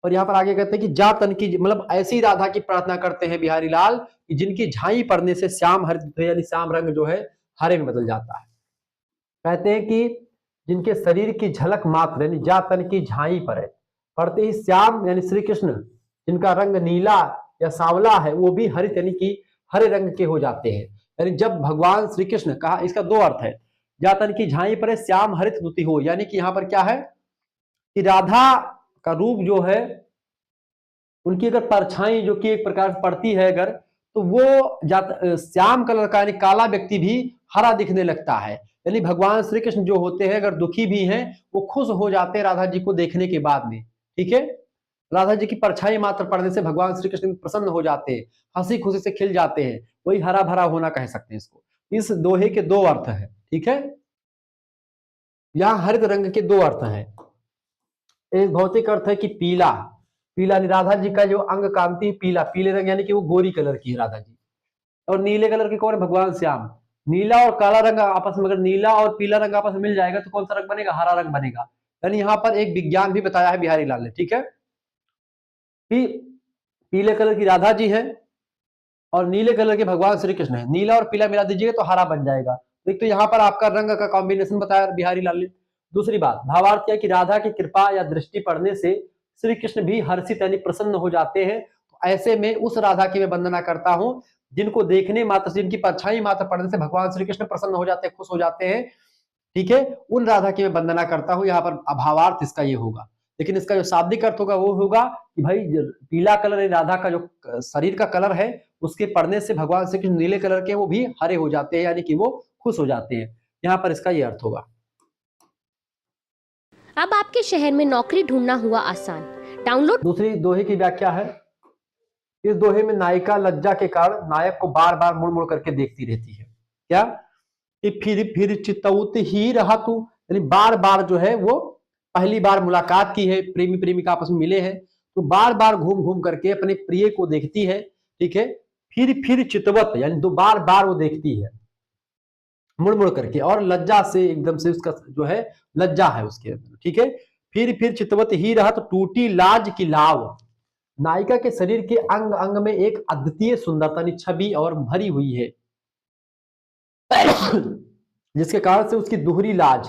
और यहाँ पर आगे कहते हैं कि जा तन की मतलब ऐसी राधा की प्रार्थना करते हैं बिहारी लाल कि जिनकी झाई पड़ने से श्याम हरित यानी श्याम रंग जो है हरे में बदल जाता है। कहते हैं कि जिनके शरीर की झलक मात्र यानी जा तन की झाई पर है पड़ते ही श्याम यानी श्री कृष्ण जिनका रंग नीला या सांवला है वो भी हरित यानी कि हरे रंग के हो जाते हैं। यानी जब भगवान श्री कृष्ण कहा, इसका दो अर्थ है, जातन की झाई पर श्याम हरित दुति हो, यानी कि यहाँ पर क्या है कि राधा का रूप जो है उनकी अगर परछाई जो कि एक प्रकार से पड़ती है अगर तो वो श्याम कलर का यानी काला व्यक्ति भी हरा दिखने लगता है। यानी भगवान श्री कृष्ण जो होते हैं अगर दुखी भी हैं वो खुश हो जाते हैं राधा जी को देखने के बाद में। ठीक है, राधा जी की परछाई मात्र पड़ने से भगवान श्री कृष्ण प्रसन्न हो जाते हैं, हंसी खुशी से खिल जाते हैं, वही हरा भरा होना कह सकते हैं इसको। इस दोहे के दो अर्थ है। ठीक है, यहाँ हरित रंग के दो अर्थ हैं, एक भौतिक अर्थ है कि पीला, पीला राधा जी का जो अंग कांति है पीला, पीले रंग यानी कि वो गोरी कलर की है राधा जी। और नीले कलर के कौन है? भगवान श्याम। नीला और काला रंग आपस में, अगर नीला और पीला रंग आपस में मिल जाएगा तो कौन सा रंग बनेगा? हरा रंग बनेगा। यानी यहाँ पर एक विज्ञान भी बताया है बिहारी लाल ने, ठीक है, कि पीले कलर की राधा जी है और नीले कलर के भगवान श्री कृष्ण है। नीला और पीला मिला दीजिएगा तो हरा बन जाएगा। एक तो यहाँ पर आपका रंग का कॉम्बिनेशन बताया बिहारी लाल ने। दूसरी बात, भावार्थ यह कि राधा की कृपा या दृष्टि पड़ने से श्री कृष्ण भी हर्षित यानी प्रसन्न हो जाते हैं। तो ऐसे में उस राधा की मैं वंदना करता हूं जिनको देखने मात्र से, जिनकी परछाई मात्र पड़ने से भगवान श्री कृष्ण प्रसन्न हो जाते हैं, खुश हो जाते हैं, ठीक है, उन राधा की मैं वंदना करता हूं। यहाँ पर भावार्थ इसका ये होगा। लेकिन इसका जो शाब्दिक अर्थ होगा वो होगा कि भाई पीला कलर राधा का जो शरीर का कलर है उसके पड़ने से भगवान श्री कृष्ण नीले कलर के वो भी हरे हो जाते हैं, यानी कि वो खुश हो जाते हैं। यहाँ पर इसका ये अर्थ होगा। अब आपके शहर में नौकरी ढूंढना हुआ आसान। डाउनलोड। दूसरी दोहे की व्याख्या है, इस दोहे में नायिका लज्जा के कारण नायक को बार बार मुड़ मुड़ करके देखती रहती है। क्या? कि फिर चितौत ही रहा तू, यानी बार बार जो है वो पहली बार मुलाकात की है, प्रेमी प्रेमिका आपस में मिले हैं, तो बार बार घूम घूम करके अपने प्रिय को देखती है, ठीक है। फिर चितवत यानी दो बार बार वो देखती है मुड़ मुड़ करके, और लज्जा से एकदम से उसका जो है लज्जा है उसके अंदर, ठीक है। फिर चितवत ही रहा तो टूटी लाज की लाव, नायिका के शरीर के अंग अंग में एक अद्वितीय सुंदरता छवि और भरी हुई है जिसके कारण से उसकी दोहरी लाज,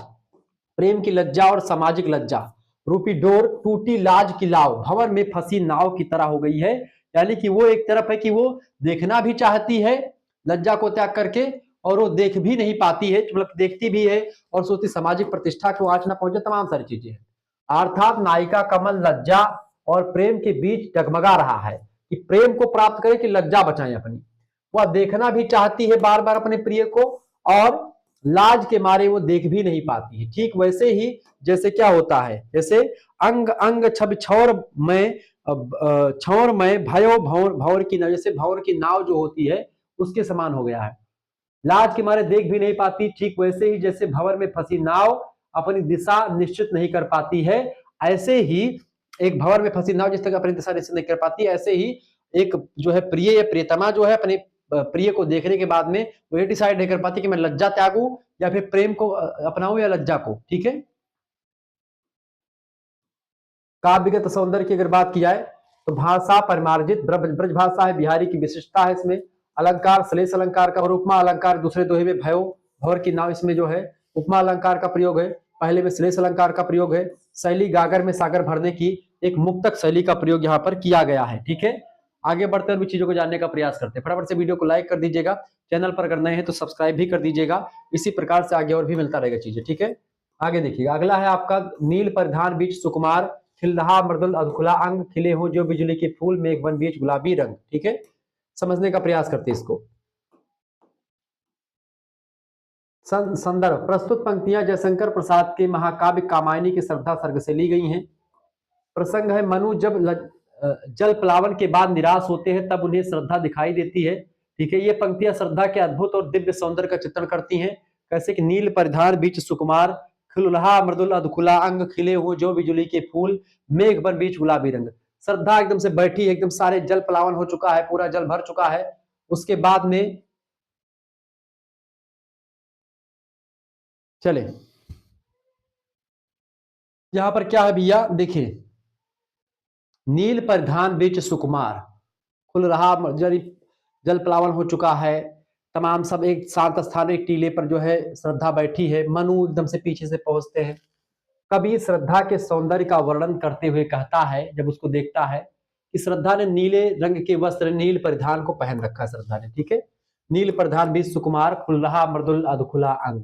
प्रेम की लज्जा और सामाजिक लज्जा रूपी डोर टूटी लाज की लाव भंवर में फंसी नाव की तरह हो गई है। यानी कि वो एक तरफ है कि वो देखना भी चाहती है लज्जा को त्याग करके, और वो देख भी नहीं पाती है, मतलब देखती भी है और सोचती सामाजिक प्रतिष्ठा को आंच ना पहुंचे, तमाम सारी चीजें हैं। अर्थात नायिका कमल लज्जा और प्रेम के बीच डगमगा रहा है कि प्रेम को प्राप्त करे कि लज्जा बचाएं अपनी। वह देखना भी चाहती है बार बार अपने प्रिय को, और लाज के मारे वो देख भी नहीं पाती है। ठीक वैसे ही जैसे क्या होता है, जैसे अंग अंग छब छौर में भयो भौर की नाव, जैसे भौर की नाव जो होती है उसके समान हो गया है, लाज के मारे देख भी नहीं पाती। ठीक वैसे ही जैसे भंवर में फंसी नाव अपनी दिशा निश्चित नहीं कर पाती है, ऐसे ही एक भंवर में फंसी नाव जिस तक अपनी दिशा निश्चित नहीं कर पाती, ऐसे ही एक जो है प्रिय या प्रियतमा जो है अपने प्रिय को देखने के बाद में वो ये डिसाइड नहीं कर पाती कि मैं लज्जा त्यागूं या फिर प्रेम को अपनाऊं या लज्जा को, ठीक है। काव्यगत सौंदर्य की अगर बात की जाए तो भाषा परिमार्जित ब्रज भाषा है, बिहारी की विशिष्टता है इसमें। अलंकार श्लेष अलंकार का और उपमा अलंकार, दूसरे दोहे में भयो भौर की नाव, इसमें जो है उपमा अलंकार का प्रयोग है, पहले में श्लेष अलंकार का प्रयोग है। शैली गागर में सागर भरने की एक मुक्तक शैली का प्रयोग यहाँ पर किया गया है, ठीक है। आगे बढ़ते हुए चीजों को जानने का प्रयास करते हैं। फटाफट से वीडियो को लाइक कर दीजिएगा, चैनल पर अगर नए हैं तो सब्सक्राइब भी कर दीजिएगा, इसी प्रकार से आगे और भी मिलता रहेगा चीजें, ठीक है। आगे देखिएगा, अगला है आपका नील परिधान बीच सुकुमार खिल रहा मृदुल अधखुला अंग खिले हो जो बिजली के फूल मेघ वन बीच गुलाबी रंग, ठीक है। समझने का प्रयास करते हैं इसको। संदर्भ, प्रस्तुत पंक्तियां जयशंकर प्रसाद के महाकाव्य कामायनी के श्रद्धा सर्ग से ली गई हैं। प्रसंग है मनु जब जल प्लावन के बाद निराश होते हैं तब उन्हें श्रद्धा दिखाई देती है, ठीक है। ये पंक्तियां श्रद्धा के अद्भुत और दिव्य सौंदर्य का चित्रण करती हैं। कैसे कि नील परिधान बीच सुकुमार खिलुलहा मृदुल अधखुला अंग खिले हो जो बिजुली के फूल मेघ वन बीच गुलाबी रंग। श्रद्धा एकदम से बैठी है, एकदम सारे जल प्लावन हो चुका है, पूरा जल भर चुका है, उसके बाद में चले यहां पर क्या है भैया, देखिए नील परिधान बीच सुकुमार खुल रहा जल प्लावन हो चुका है, तमाम सब एक शांत स्थान एक टीले पर जो है श्रद्धा बैठी है, मनु एकदम से पीछे से पहुंचते हैं। कभी श्रद्धा के सौंदर्य का वर्णन करते हुए कहता है, जब उसको देखता है कि श्रद्धा ने नीले रंग के वस्त्र नील परिधान को पहन रखा है श्रद्धा ने, ठीक है। नील परिधान बीच सुकुमार खुल रहा मृदुल अधखुला अंग,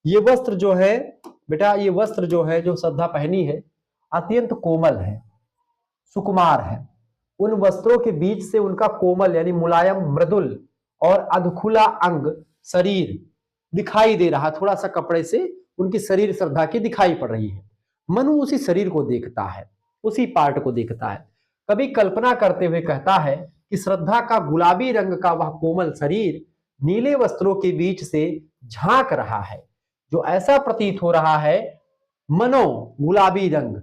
ये वस्त्र जो है बेटा, ये वस्त्र जो है जो श्रद्धा पहनी है अत्यंत कोमल है, सुकुमार है। उन वस्त्रों के बीच से उनका कोमल यानी मुलायम मृदुल और अधखुला अंग शरीर दिखाई दे रहा, थोड़ा सा कपड़े से उनकी शरीर श्रद्धा की दिखाई पड़ रही है। मनु उसी शरीर को देखता है, उसी पार्ट को देखता है। कभी कल्पना करते हुए कहता है कि श्रद्धा का गुलाबी रंग का वह कोमल शरीर नीले वस्त्रों के बीच से झांक रहा है, जो ऐसा प्रतीत हो रहा है मनो गुलाबी रंग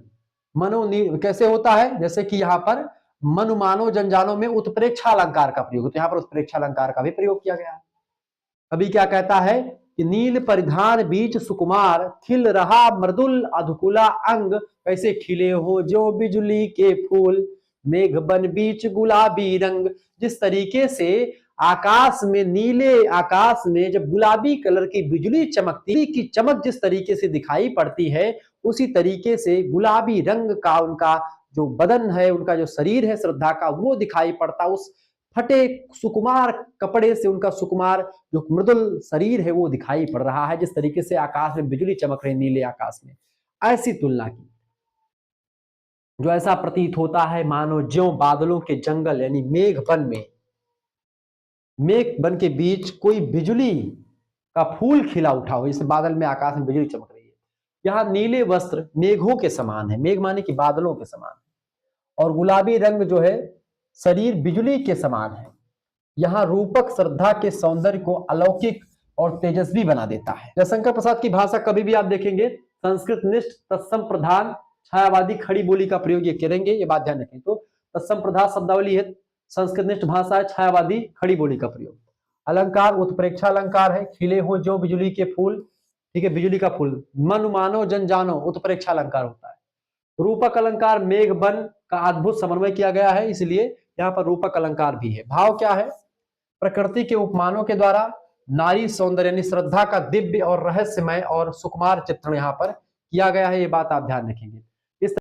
कैसे होता है, जैसे कि यहाँ पर मनु मानो जनजानों में उत्प्रेक्षा अलंकार का प्रयोग, तो यहाँ पर उत्प्रेक्षा अलंकार का भी प्रयोग किया गया है। कवि क्या कहता है कि नील परिधान बीच सुकुमार, खिल रहा मृदुल अधकुला अंग, कैसे खिले हो जो बिजुली के फूल, मेघ बन बीच गुलाबी रंग। जिस तरीके से आकाश में, नीले आकाश में जब गुलाबी कलर की बिजली चमकती की चमक जिस तरीके से दिखाई पड़ती है, उसी तरीके से गुलाबी रंग का उनका जो बदन है, उनका जो शरीर है श्रद्धा का, वो दिखाई पड़ता। उस फटे सुकुमार कपड़े से उनका सुकुमार जो मृदुल शरीर है वो दिखाई पड़ रहा है, जिस तरीके से आकाश में बिजली चमक रही नीले आकाश में। ऐसी तुलना की, जो ऐसा प्रतीत होता है मानो ज्यों बादलों के जंगल यानी मेघ वन के बीच कोई बिजली का फूल खिला उठा हो, जैसे बादल में आकाश में बिजली चमक रही है। यहाँ नीले वस्त्र मेघों के समान है, मेघ माने कि बादलों के समान है, और गुलाबी रंग जो है शरीर बिजली के समान है। यहाँ रूपक श्रद्धा के सौंदर्य को अलौकिक और तेजस्वी बना देता है। जयशंकर प्रसाद की भाषा कभी भी आप देखेंगे संस्कृत निष्ठ तत्सम प्रधान छायावादी खड़ी बोली का प्रयोग ये करेंगे, ये बात ध्यान रखें। तो तत्सम प्रधान शब्दावली है, संस्कृत निष्ठ भाषा है, छायावादी खड़ी बोली का प्रयोग। अलंकार उत्प्रेक्षा अलंकार है, खिले हो जो बिजली के फूल, ठीक है, बिजली का फूल। मन मानो जन जानो उत्प्रेक्षा अलंकार होता है। रूपक अलंकार मेघ बन का अद्भुत समन्वय किया गया है, इसलिए यहाँ पर रूपक अलंकार भी है। भाव क्या है, प्रकृति के उपमानों के द्वारा नारी सौंदर्य यानी श्रद्धा का दिव्य और रहस्यमय और सुकुमार चित्रण यहाँ पर किया गया है, ये बात आप ध्यान रखेंगे।